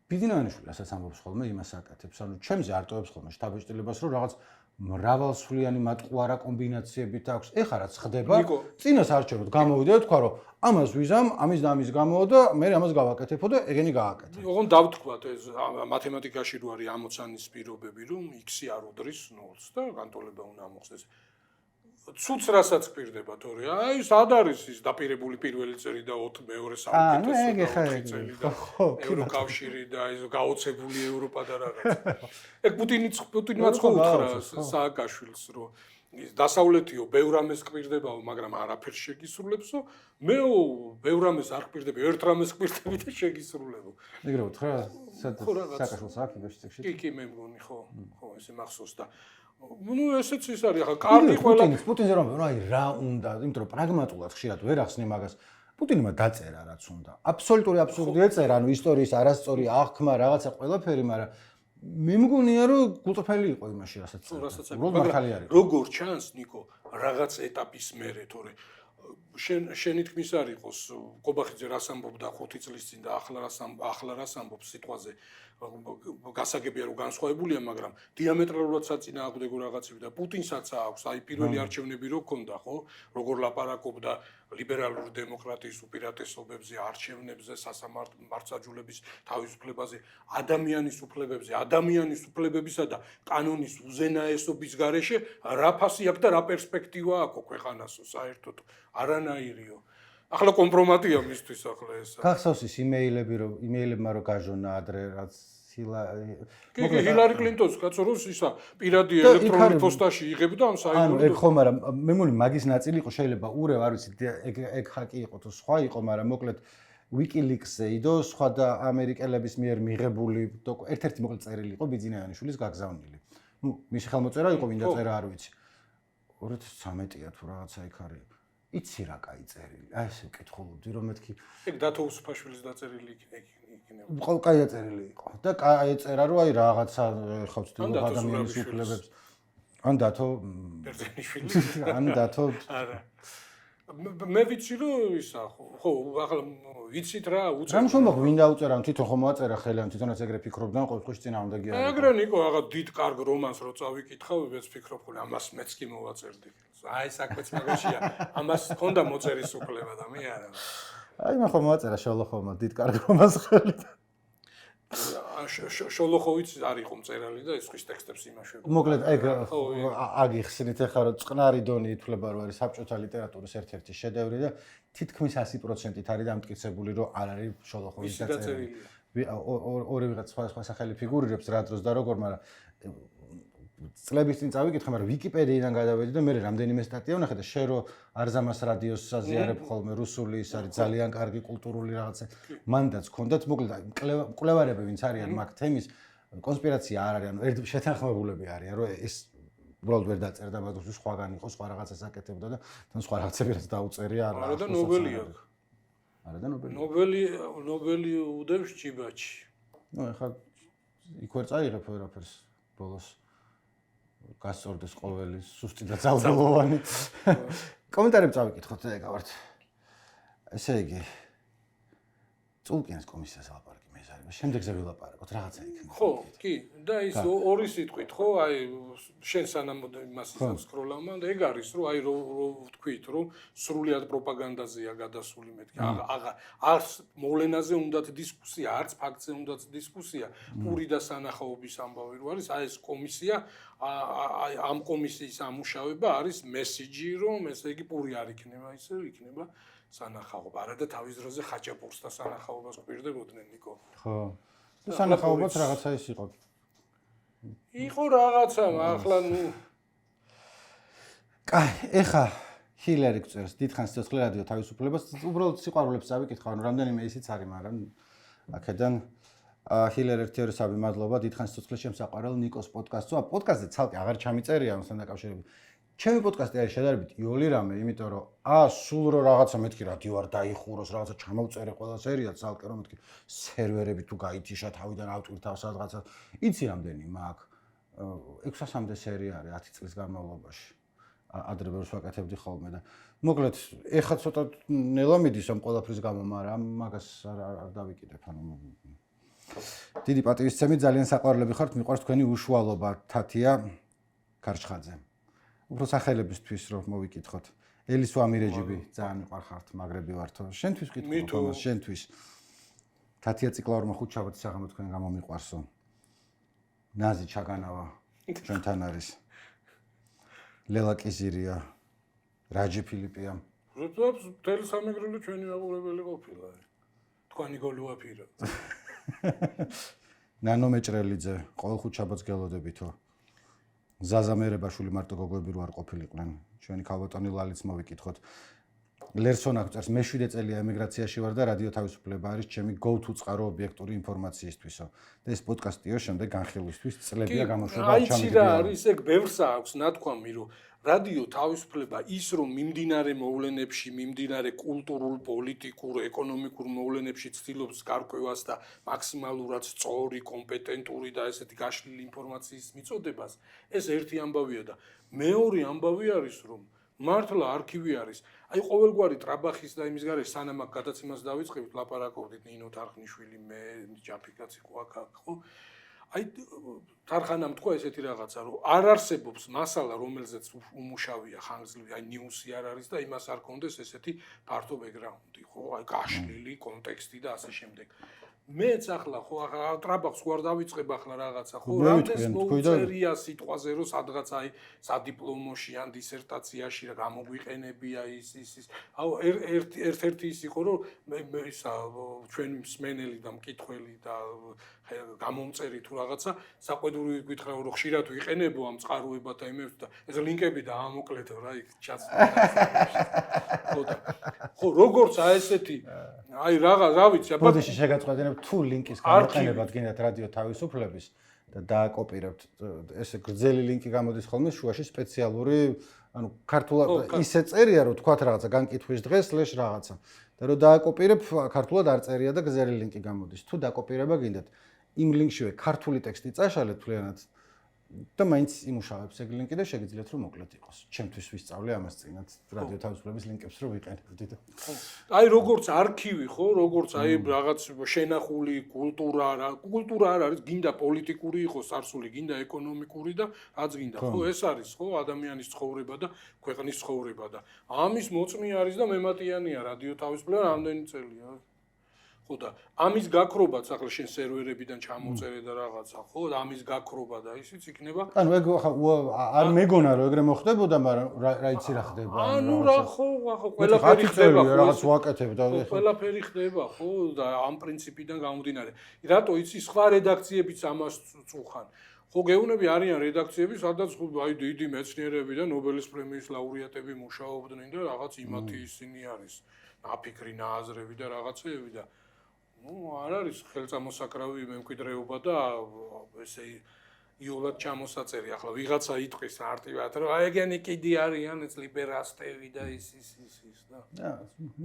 ბიძინანიშვილი ასაც ამბობს ხოლმე იმას აკეთებს, ანუ ჩემზე არტოვებს ხოლმე შთაბეჭდილებას, რომ რაღაც მრავალსვლიანი მატყუარა კომბინაციებით აქვს. ეხლა რაც ხდება, წინას არჩევნად გამოვიდა და თქვა, რომ ამას ვიზამ, ამის და ამის გამოო და მე ამას გავაკეთებო და ეგენი გააკეთე. ოღონდ დავთქვათ ეს მათემატიკაში რო არის ამოცანის პირობები, რომ x-ი არ უდრის 0-ს და განტოლება უნდა მოხდეს. ცუც რასაც გვირდება თორე აი სად არის ის დაპირებული პირველი წელი და მეორე საუკეთესო წელი და ევროკავშირი და ის გაოცებული ევროპა და რაღაცა ეგ პუტინმაც ხო უთხრა სააკაშვილს რომ ის დასავლეთიო ბევრ ამას გვირდებაო მაგრამ არაფერს შეგისრულებსო მეო ბევრ ამას არ გვირდები ერთ რამეს გვირდები და შეგისრულებო ეგრე უთხრა სააკაშვილს აქ იბეშტეში კი მე მგონი ხო ესე მახსოვს და ну ესეც ის არის ახლა კარგი ყველა პუტინზე რომ აი რა უნდა იმიტომ რომ პრაგმატულად ხშირად ვერ ახსნე მაგას პუტინმა დაწერა რაც უნდა აბსოლუტური აბსურდი ეწერა ანუ ისტორიის არასწორი აღქმა რაღაცა ყველაფერი მაგრამ მე მგონია რომ გულწრფელი იყო იმაში რასაც მაგრამ როგორ ჩანს ნიკო რაღაც ეტაპის მერე თორე შენი თქმის არ იყოს ყობახიძე რას ამბობდა 5 წლის წინ და ახლა რას ამბობს სიტყვაზე გასაგებია რომ განსხვავებულია მაგრამ დიამეტრალურად საწინააღმდეგო რაღაცები და პუტინსაც აქვს აი პირველი არჩევნები რო ქონდა ხო როგორ ლაპარაკობდა ლიბერალური დემოკრატიის უპირატესობებზე არჩევნებზე სასამართლოების თავისუფლებაზე ადამიანის უფლებებისა და კანონის უზენაესობის გარეშე რა ფასი აქვს და რა პერსპექტივა აქვს ქვეყანასო საერთოდ არანაირიო ახლა კომპრომატია მისთვის ახლა ეს. გახსოვს ის იმეილებმა რო გაჟონა ადრე რაც ჰილარი კლინტონს კაცო რომ ისა პირადი ელექტრონული პოსტაში იღებდა ამ საიტზე. ანუ ეგ ხო მაგრამ მე მგონი მაგის ნაწილი იყო შეიძლება ურევ არ ვიცი ეგ ჰაკი იყო თუ სხვა იყო მაგრამ მოკლედ WikiLeaks-ზე იდო სხვა და ამერიკელების მიერ მიღებული ერთ-ერთი მოკლედ წერილი იყო ბიძინაიანიშვილის გაგზავნილი. ნუ მისი ხელმოწერა იყო ვინდა წერა არ ვიცი. 2013-ია თუ რაღაცა იქ არის. იცი რა კაი წერილი. აი ესე ვკითხულობდი რომ მეთქი ეგ დათო უსუფაშვილის დაწერილი იქნება. ყო კაი დაწერილი იყო. და კაი ეწერა რომ აი რაღაცა ხო ვცდილობ ადამიანის უფლებებს. ან დათო ბერძენიშვილი. ან დათო არა. მე ვიცი რომ ისა ხო ახლა ვიცით რა უწევ. რამ შემოგვ ვინ დაუწერა თვითონ ხომ მოაწერა ხელიდან თვითონაც ეგრე ფიქრობდნენ ყოველთვის წინა უნდა გიარიყო. ეგრე ნიკო აღა დიდ კარგ რომანს რო წავიკითხავ მეც ფიქრობ ხოლმე ამას მეც კი მოვაწერდი. აი საქმეც მაგაშია. ამას ჰქონდა მოწერის უფლება და მე არა. აი მე ხომ მოაწერა შოლოხოვმა დიდ კარგ რომანს ხელიდან. შოლოხოვიც არ იყო მწერალი და ის ხის ტექსტებს იმაშვებდა. მოკლედ ეგ აგიხსნით ახლა რომ წყნარი დონი ითვლება რომ არის საბჭოთა ლიტერატურის ერთ-ერთი შედევრი და თითქმის 100%-ით არის დამტკიცებული რომ არ არის შოლოხოვის დაწერილი. ორი ვიღაც სხვა სახელი ფიგურირებს რა დროს და როგორ მაგრამ წლების წინ წავიკითხე მაგრამ ვიკიპედიიდან გადავედი და მე რამდენიმე სტატია ვნახე და შენ რო არზამას რადიოს საზიარებ ხოლმე რუსული ის არის ძალიან კარგი კულტურული რაღაცა მანდაც ჰქონდათ მოკლედ მკვლევარები ვინც არიან მაგ თემის კონსპირაცია არ არის ანუ ერთ შეთანხმებულები არიან რომ ეს უბრალოდ ვერ დაწერდა მაგას სხვაგან იყო სხვა რაღაცას აკეთებდა და თან სხვა რაღაცები რაც დაუწერია არა და ნობელი აქვს არა და ნობელი უდევს ჭიბაჩი ნუ ეხლა იქ ვერ წაიღებ ვერაფერს ბოლოს გასწორდეს ყოველი სუსტი და ძალდელოვანი. კომენტარები წავიკითხოთ და ეკავართ. ესე იგი წულკიანის კომისიას ლაპარაკი მე ზარი. შემდეგზე ვილაპარაკოთ რაღაცა იქნება. ხო, კი, და ის ორი სიტყვით, ხო, აი შენ სანამ იმას ისკროლავ და ეგ არის, რომ აი რო ვთქვით, რომ სრულიად პროპაგანდაზეა გადასული მეთქი. არც მოვლენაზე უნდათ დისკუსია, არც ფაქტზე უნდათ დისკუსია. პური და სანახაობის ამბავი რო არის, აი ეს კომისია აი ამ კომისიის ამუშავება არის მესიჯი, რომ ესე იგი პური არ იქნება, ისე იქნება სანახაობა. არა და თავის დროზე ხაჭაპურს და სანახაობას გვირდებოდნენ ნიკო. ხო. სანახაობაც რაღაცა ის იყო. იყო რაღაცა, ახლა ნუ კაი, ეხა ჰილარი გწერს დიდხანს ცოცხლე რადიო თავისუფლებას, უბრალოდ სიყვარულებს წავიკითხავ, რამდენიმე ისიც არის, მაგრამ აქედან ჰილერ ერთიორესავი მადლობა დიდხანს ცოცხლე შემსაყვარელ ნიკოს პოდკასტს. პოდკასტზე ცალკე აღარ ჩამიწერია ამასთან დაკავშირებით. ჩემი პოდკასტი არის შედარებით იოლი რამე, იმიტომ რომ სულ რო რაღაცა მეთქი რადიო არ დაიხუროს, რაღაცა ჩამოვწერე ყველა სერია ცალკე რომ მეთქი სერვერები თუ გაითიშა თავიდან ავტვირთავ რაღაცა. იცი რამდენი მაქვს? 600-მდე სერია არის 10 წლის განმავლობაში. ადრე ვერს ვაკეთებდი ხოლმე და მოკლედ ეხლა ცოტა ნელა მიდის ამ ყველაფრის გამო, მაგრამ მაგას არ დავიკიდებ, ანუ დიდი პატივისცემით ძალიან საყვარლები ხართ, მიყვარს თქვენი უშუალობა, თათია ქარჩხაძე. უფრო სახელებისთვის რომ მოვიკითხოთ. ელის ვამირეჯიბი ძალიან მიყვარხართ, მაგრები ვართო. შენთვის ვკითხულობ ამას, შენთვის. თათია ციკლაურმა ხუთშაბათის საღამო თქვენ გამომიყვარსო. ნაზი ჩაგანავა ჩვენთან არის. ლელა კიზირია, რაჯი ფილიპია. როდესაც მთელი სამეგრელო ჩვენი მაყურებელი ყოფილა. თქვენი გოლუაფირა. ნანო მეჭრელიძე, ყოველ ხუთშაბათს გელოდებითო. ზაზა მერებაშვილი მარტო გოგოები რო არ ყოფილიყვნენ. ჩვენი ქალბატონი ლალიც მოვიკითხოთ. ლერსონა წერს მე 7 წელია ემიგრაციაში ვარ და რადიო თავისუფლება არის ჩემი go-to წყარო ობიექტური ინფორმაციისთვისო. და ეს პოდკასტიო შემდეგ განხილვისთვის წლებია გამოშვება ჩამიგდია. აი რა არის ეგ ბევრსა აქვს ნათქვამი რომ რადიო თავისუფლება ის რომ მიმდინარე მოვლენებში, მიმდინარე კულტურულ, პოლიტიკურ, ეკონომიკურ მოვლენებში ცდილობს გარკვევას და მაქსიმალურად სწორი, კომპეტენტური და ესეთი გაშლილი ინფორმაციის მიწოდებას, ეს ერთი ამბავია და მეორე ამბავი არის რომ მართლა არქივი არის. აი ყოველგვარი ტრაბახის და იმის გარეშე სანამ აქ გადაცემას დავიწყებთ, ლაპარაკობდით ნინო თარხნიშვილი, მე ჯაფიკაცი ყო აქ, ხო? აი თარხანამ თქვა ესეთი რაღაცა, რომ არ არსებობს მასალა, რომელზეც უმუშავია ხანგრძლივი, აი ნიუსი არ არის და იმას არ კონდეს ესეთი ფართო ბექგრაუნდი, ხო? აი გაშლილი კონტექსტი და ასე შემდეგ. მეც ახლა ხო ტრაბახს ვარ დავიწყებ ახლა რაღაცა ხო რამდენს მოუწერია სიტყვაზე რომ სადღაც აი სადიპლომოში ან დისერტაციაში რა გამოგვიყენებია ის აუ ერთ-ერთი ის იყო რომ ისა ჩვენ მსმენელი და მკითხველი და გამომწერი თუ რაღაცა საყვედური გითხრა რომ ხშირად ვიყენებო ამ წყაროებად და იმებს და ეს ლინკები და ამოკლეთო რა იქ ჩაც ხო როგორც აი ესეთი აი რა ვიცი აბა ბოდიში შეგაწყვეტინებ თუ ლინკის გამოყენებად გინდათ რადიო თავისუფლების და დააკოპირებთ ესე გრძელი ლინკი გამოდის ხოლმე შუაში სპეციალური ანუ ქართულად ისე წერია რომ თქვათ რაღაცა განკითხვის დღეს ლეშ რაღაცა და რომ დააკოპირებ ქართულად არ წერია და გრძელი ლინკი გამოდის თუ დაკოპირება გინდათ იმ ლინკშივე ქართული ტექსტი წაშალეთ თლიანად და მაინც იმუშავებს ეგ ლინკი და შეგიძლიათ რომ მოკლედ იყოს. ჩემთვის ვისწავლე ამას წინათ რადიო თავისუფლების ლინკებს რომ ვიყენებდით. აი როგორც არქივი ხო, როგორც აი რაღაც შენახული კულტურა არ არის, გინდა პოლიტიკური იყოს წარსული, გინდა ეკონომიკური და რაც გინდა, ხო, ეს არის ხო ადამიანის ცხოვრება და ქვეყნის ცხოვრება და ამის მოწმე არის და მემატიანია რადიო თავისუფლება რამდენი წელია. ხო და ამის გაქრობაც ახლა შენ სერვერებიდან ჩამოწერე და რაღაცა ხო და ამის გაქრობა და ისიც იქნება ანუ ეგ არ მეგონა რომ ეგრე მოხდებოდა მაგრამ რა იცი რა ხდება ანუ რა ხო ყველაფერი ხდება ხო რაღაც ვაკეთებ და ყველაფერი ხდება ხო და ამ პრინციპიდან გამომდინარე რატო იცი სხვა რედაქციებიც ამას წუხან ხო გეუბნები არიან რედაქციები სადაც აი დიდი მეცნიერები და ნობელის პრემიის ლაურეატები მუშაობდნენ და რაღაც იმათი ისინი არის აფიქრი ნააზრები და რაღაცეები და ну არ არის ხელწამოსაკრავი მემკვიდრეობა და ესე იოლად ჩამოსაწერი ახლა ვიღაცა იტყვის არტივად რომ აი ეგენი კიდე არიან ეს ლიბერასტები და ის და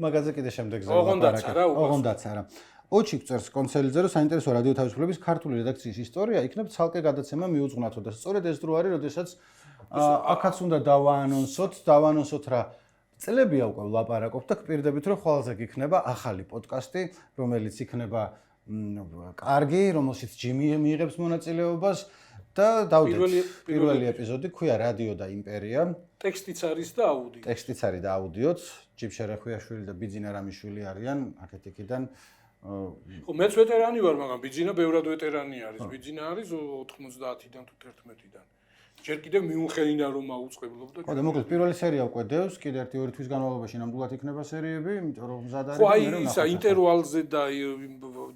მაგაზე კიდე შემდეგზე ოღონდაც არა ოჩიკ წერს კონსელიძე რომ საინტერესო რადიო თავისუფლების ქართული რედაქციის ისტორია იქნებ ცალკე გადაცემა მიუძღვნათო და სწორედ ეს დრო არის როდესაც აქაც უნდა დავაანონსოთ რა წლებია უკვე ვლაპარაკობთ და გპირდებით რომ ხვალზე გიქნება ახალი პოდკასტი რომელიც იქნება კარგი რომელშიც ჯიმი მიიღებს მონაწილეობას და დავდეთ პირველი ეპიზოდი ქვია რადიო და იმპერია ტექსტიც არის და აუდიო ტექსტიც არის და აუდიოც ჯიბ შერეხვიაშვილი და ბიძინა რამიშვილი არიან აქეთ-იქიდან ხო მეც ვეტერანი ვარ მაგრამ ბიძინა ბევრად ვეტერანი არის ბიძინა არის 90-დან თუ 11-დან ჯერ კიდევ მიუნხენინა რომ აუწყებლობდა. ხო და მოკლედ პირველი სერია უკვე დევს, კიდე 1-2 თვის განმავლობაში ნამდვილად იქნება სერიები, იმიტომ რომ მზად არის. ხო აი ისა ინტერვალზე და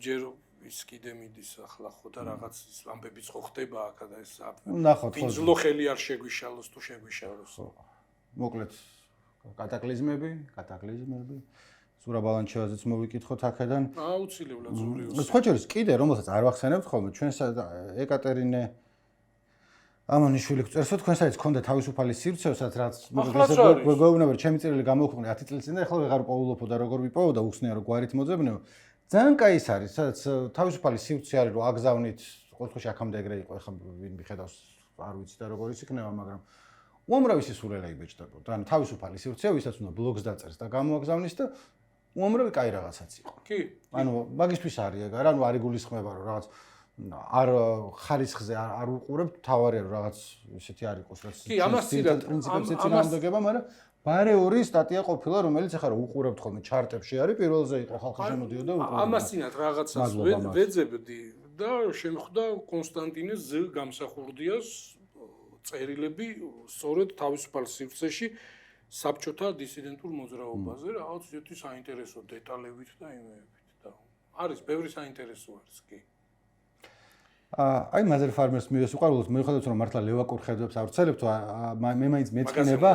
ჯერ ის კიდე მიდის ახლა ხო და რაღაც ის ამბებიც ხო ხდება აქ და ეს ნახოთ ხო. ბინძლო ხელი არ შეგვიშალოს თუ შეგვიშალოს. მოკლედ კატაკლიზმები. ზურა ბალანჩევაძეც მოვიკითხოთ აქედან. აუცილებლად ზურიოს. სხვა შორის კიდე რომელსაც არ ვახსენებთ ხოლმე ჩვენს ეკატერინე ამონიშვილი წერსო თქვენს არის ქონდა თავისუფალი სივრცეოსაც რაც გვეუბნება ჩემი წერილი გამოვხმე 10 წელი წინ და ეხლა ვეღარ პოულობო და როგორ ვიპოვო და უხსნია რომ გვარით მოძებნეო ძალიან კაი ის არის სადაც თავისუფალი სივრცე არის რომ აგზავნით ყოველთვის აქამდე ეგრე იყო ეხლა ვინ მიხედავს არ ვიცი და როგორ ის იქნება მაგრამ უამრავი სისულელე იბეჭდებოდა ანუ თავისუფალი სივრცე ვისაც უნდა ბლოგს დაწერს და გამოაგზავნის და უამრავი კაი რაღაცაც იყო. კი. ანუ მაგისთვის არის ეგ, არა, ანუ არ იგულისხმება რომ რაღაც არ ხარისხზე არ უყურებთ, თავარია რომ რაღაც ისეთი არ იყოს, რაც კი, ამასთანავე პრინციპებს ეწინააღმდეგება, მაგრამ ბარეური სტატია ყოფილა, რომელიც ახლა რომ უყურებთ ხოლმე ჩარტებში არის, პირველზე იყო ხალხი შემოდიოდა უყურებდა. ამასთანავე რაღაცას ვეძებდი და შემხვდა კონსტანტინეს ზე გამსახურდიას წერილები სწორედ თავისუფალ სივრცეში საბჭოთა დისიდენტურ მოძრაობაზე, რაღაც ისეთი საინტერესო დეტალებით და იმებით და არის ბევრი საინტერესო არის კი. აი მაზერ ფარმერს მივესუყარულოთ, მიუხედავად რომ მართლა ლევაკურ ხედვებს ავრცელებთ, მე მაინც მეწყინება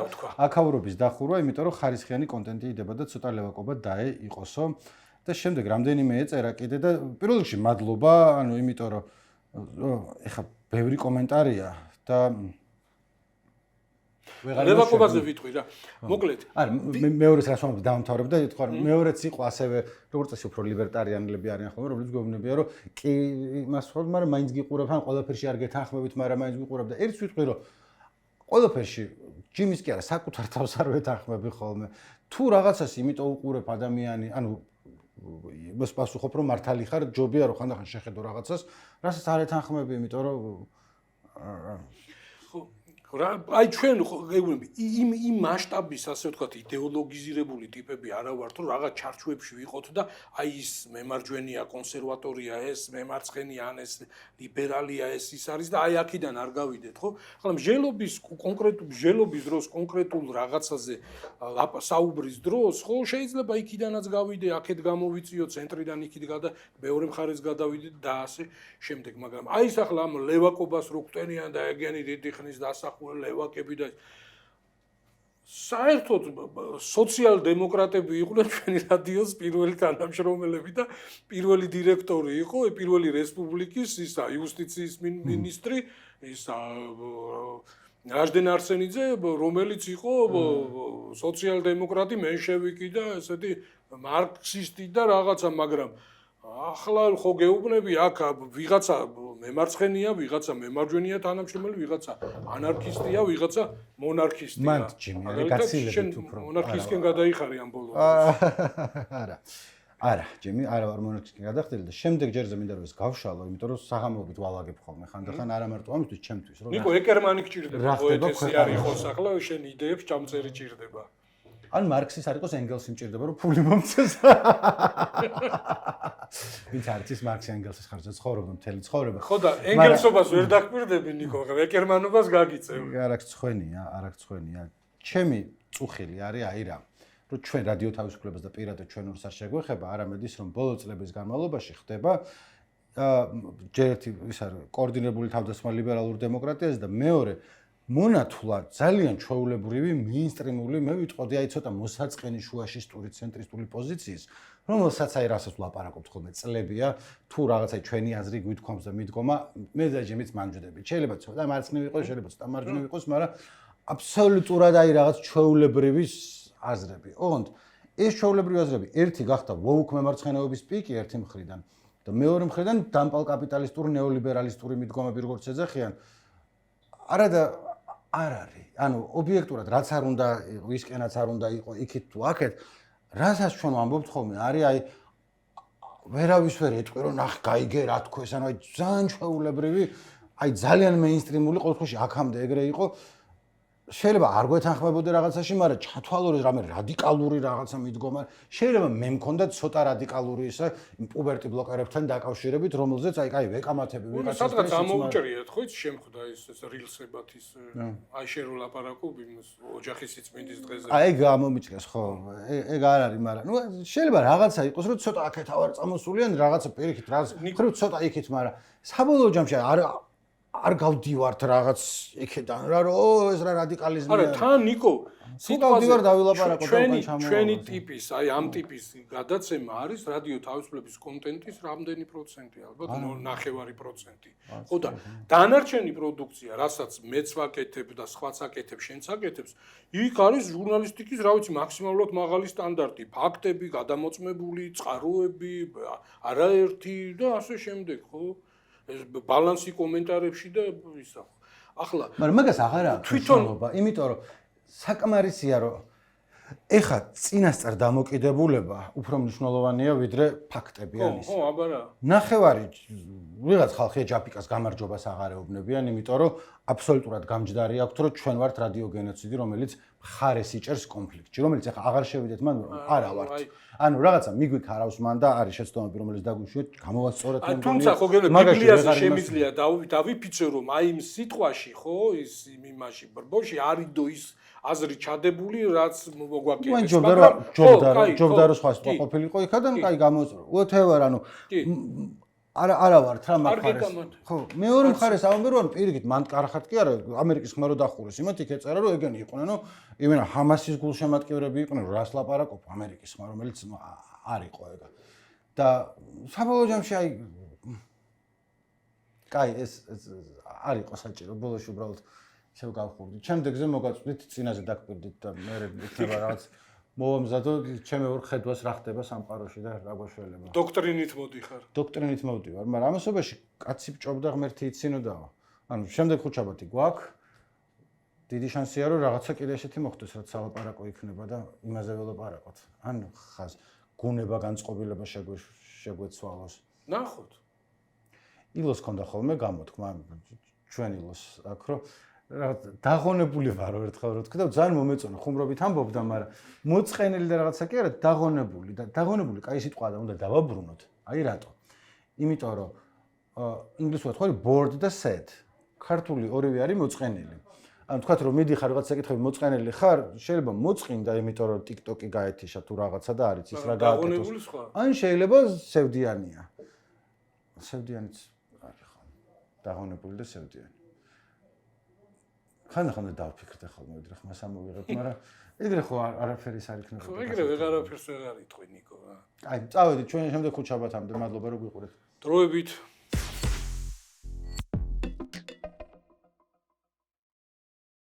აქაურობის დახურვა, იმიტომ რომ ხარისხიანი კონტენტი იდება და ცოტა ლევაკობა დაეიყოსო და შემდეგ რამდენიმე ეწერა კიდე და პირველ რიგში მადლობა, ანუ იმიტომ რომ ეხა ბევრი კომენტარია და ლევაკობაზე ვიტყვი რა. მოკლედ. არა, მეორეს რას ვამბობ დავამთავრებ და თქვა რომ მეორეც იყო ასევე როგორც წესი უფრო ლიბერტარიანელები არიან ხოლმე, რომლებიც გვეუბნებიან რომ კი იმას ხო, მაგრამ მაინც გიყურებთ, ან ყველაფერში არ გეთანხმებით, მაგრამ მაინც გიყურებთ და ერთს ვიტყვი რომ ყველაფერში ჯიმის კი არა, საკუთარ თავს არ ვეთანხმები ხოლმე. თუ რაღაცას იმიტომ უყურებ ადამიანი, ანუ მას პასუხობ რომ მართალი ხარ, ჯობია რომ ხანდახან შეხედო რაღაცას, რასაც არ ეთანხმები, იმიტომ რომ აი ჩვენ გეუბნები იმ მასშტაბის ასე ვთქვათ იდეოლოგიზირებული ტიპები არა ვართ რომ რაღაც ჩარჩოებში ვიყოთ და აი ის მემარჯვენეა კონსერვატორია ეს მემარცხენეა ან ეს ლიბერალია ეს ის არის და აი აქედან არ გავიდეთ ხო ახლა მსჯელობის დროს კონკრეტულ რაღაცაზე საუბრის დროს ხო შეიძლება იქიდანაც გავიდე აქეთ გამოვიწიო ცენტრიდან იქით გადა მეორე მხარეს გადავიდე და ასე შემდეგ მაგრამ აი ეს ახლა ამ ლევაკობას რო გვტენიან და ეგენი დიდი ხნის ლევაკები და საერთოდ სოციალ-დემოკრატები იყვნენ ჩვენი რადიოს პირველი თანამშრომელები და პირველი დირექტორი იყო პირველი რესპუბლიკის ისა იუსტიციის მინისტრი ისა რაჟდენ არსენიძე რომელიც იყო სოციალ-დემოკრატი მენშევიკი და ესეთი მარქსისტი და რაღაცა მაგრამ ახლა ხო გეუბნები აქ ვიღაცა მემარცხენეა, ვიღაცა მემარჯვენეა თანამშრომელი, ვიღაცა ანარქისტია, ვიღაცა მონარქისტია. მანდ ჯიმი, არის გაცილებით უფრო. მონარქისტკენ გადაიხარი ამ ბოლოს. არა, ჯიმი, არა ვარ მონარქისტკენ გადახდელი და შემდეგ ჯერზე მინდა რომ ეს გავშალო, იმიტომ რომ საღამოობით ვალაგებ ხოლმე ხანდახან არა მარტო ამისთვის, ჩემთვის რომ. ნიკო ეკერმანი გჭირდება, პოეტესი არ იყოს ახლა, შენ იდეებს ჭამწერი ჭირდება. ან მარქსის არ იყოს ენგელსი მჭირდება რომ ფული მომწეს. ვინც არ იცის მარქსი ენგელსის ხარჯზე ცხოვრობდა მთელი ცხოვრება. ხო და ენგელსობას ვერ დაკვირდები ნიკო, ეკერმანობას გაგიწევ. არ აქვს ცხენია. ჩემი წუხილი არის აი რა. რომ ჩვენ რადიო თავისუფლებას და პირადად ჩვენურს არ შეგვეხება, არამედ ის რომ ბოლო წლების განმავლობაში ხდება ჯერ ერთი ის არის კოორდინირებული თავდასხმა ლიბერალურ დემოკრატიაზე და მეორე მონათულად ძალიან ჩვეულებრივი მეინსტრიმული მე ვიტყოდი აი ცოტა მოსაწყენი შუაშისტური ცენტრისტული პოზიციის რომელსაც აი რასაც ვლაპარაკობთ ხოლმე წლებია თუ რაღაცა ჩვენი აზრი გვითქვამს და მიდგომა მე და ჯემიც მანჯდები შეიძლება ცოტა მარცხნივ იყოს შეიძლება ცოტა მარჯვნივ იყოს მაგრამ აბსოლუტურად აი რაღაც ჩვეულებრივი აზრები ოღონდ ეს ჩვეულებრივი აზრები ერთი გახდა ვოუკ მემარცხენეობის პიკი ერთი მხრიდან და მეორე მხრიდან დამპალ კაპიტალისტური ნეოლიბერალისტური მიდგომები როგორც ეძახიან არა და არ არის. ანუ ობიექტურად რაც არ უნდა ვისკენაც არ უნდა იყო იქით თუ აქეთ, რასაც ჩვენ ვამბობთ ხოლმე, არის აი ვერავის ვერ ეტყვი რომ ნახ გაიგე რა თქოს, ანუ აი ძალიან ჩვეულებრივი, აი ძალიან მეინსტრიმული ყოველ შემთხვევაში აქამდე ეგრე იყო. შეიძლება არ გვეთანხმებოდე რაღაცაში, მაგრამ ჩათვალორი რამე რადიკალური რაღაცა მიდგომა. შეიძლება მე მქონდა ცოტა რადიკალური ისა პუბერტი ბლოკერებთან დაკავშირებით, რომელზეც აი ვეკამათები ვიღაცას. სადღაც ამოუჭერიათ ხო ის შემხვდა ეს რილსებად ის აი შენ რო ლაპარაკობ იმის ოჯახის სიწმინდის დღეზე. აი გამომიჭრეს ხო. ეგ არ არის, მაგრამ ნუ შეიძლება რაღაცა იყოს, რომ ცოტა აქეთ ავარ წამოსულიან, რაღაცა პირიქით რაღაც. ხო ცოტა იქით, მაგრამ საბოლოო ჯამში არ გავდივართ რაღაც იქიდან რა რომ ეს რა რადიკალიზმია არა თან ნიკო სიტყვაზე დავილაპარაკო ჩვენი ტიპის აი ამ ტიპის გადაცემა არის რადიო თავისუფლების კონტენტის რამდენი პროცენტი ალბათ 9%. ხო და დანარჩენი პროდუქცია რასაც მეც ვაკეთებ და სხვაც აკეთებ შენც აკეთებს იქ არის ჟურნალისტიკის რა ვიცი მაქსიმალურად მაღალი სტანდარტი ფაქტები გადამოწმებული წყაროები არაერთი და ასე შემდეგ ხო ბალანსი კომენტარებში და ისა ახლა მაგრამ მაგას აღარა თვითონობა იმიტომ რომ საკმარისია რომ ეხა წინასწარ დამოკიდებულება უფრო მნიშვნელოვანია ვიდრე ფაქტები არის. ხო, აბარა. ნახევარი ვიღაც ხალხია ჯაფიკას გამარჯვებას აღარ ეუბნებიან, იმიტომ რომ აბსოლუტურად გამჯდარი აქვთ, რომ ჩვენ ვართ რადიოგენოციდი, რომელიც მხარეს იჭერს კონფლიქტში, რომელიც ახლა აღარ შევიდეთ მან, არა ვართ. ანუ რაღაცა მიგვიქ არავს მან და არის შეცდომები, რომელიც დაგვიშვიეთ, გამოვასწორეთ მეგონი. თუმცა ხო ბიბლიაზე შემიძლია დავიფიცო რომ აი იმ სიტყვაში ხო ის იმაში ბრბოში არიდო ის აზრი ჩადებული რაც მოგვაკეთებს ჯობდა რომ სხვა სიტყვა ყოფილიყო იქიდან კაი გამოწრო whatever ანუ არა ვართ რა მაგარეს ხო მეორე მხარეს ამბობ რომ პირიქით მან კარახად კი არა ამერიკის ხმა რო დახურეს იმათ იქ ეწერა რომ ეგენი იყვნენ იმენა ჰამასის გულშემატკივრები იყვნენ რას ლაპარაკობ ამერიკის ხმა რომელიც არ იყო ეგა და საბოლოო ჯამში აი კაი ეს არ იყო საჭირო ბოლოში უბრალოდ შევ გავხურდით. შემდეგზე მოგაწვდით წინაზე დაგკვირდით და მე იქნება რაღაც მოვამზადო ჩემი ორ ხედვას რა ხდება სამყაროში და რა გვაშველება. დოქტრინით მოდიხარ. დოქტრინით მოვდივარ, მაგრამ ამასობაში კაცი ჭობდა ღმერთი იცინოდაო. ანუ შემდეგ ხუჩაბათი გვაქვს. დიდი შანსია რომ რაღაცა კიდე ესეთი მოხდეს, რაც სალაპარაკო იქნება და იმაზე ველაპარაკოთ. ანუ ხას გუნება განწყობილება შეგვეცვალოს. ნახოთ. ილოს ქონდა ხოლმე გამოთქმა ჩვენ ილოს აქ რომ დაღონებული ვარო ერთხელ რო თქვი და ძალიან მომეწონა ხუმრობით ამბობდა მაგრამ მოწყენილი და რაღაცა კი არა დაღონებული კაი სიტყვაა და უნდა დავაბრუნოთ აი რატო იმიტომ რომ ინგლისურად ხო bored და sad ქართული ორივე არის მოწყენილი ანუ თქვათ რომ მიდიხარ რაღაცა კითხები მოწყენილი ხარ შეიძლება მოწყინდა იმიტომ რომ TikTok-ი გაეთიშა თუ რაღაცა და არის ის რა გააკეთოს ან შეიძლება სევდიანია სევდიანიც არის ხო დაღონებული და სევდიანი ხან დავფიქრდე ხოლმე ვიდრე ხმას ამოვიღებ, მაგრამ ეგრე ხო არაფერის არ იქნება. ხო, ეგრე ვეღარაფერს ვერ არიტყვი ნიკო რა. აი, წავედით ჩვენ შემდეგ ხუჩაბათამდე, მადლობა რომ გვიყურეთ. დროებით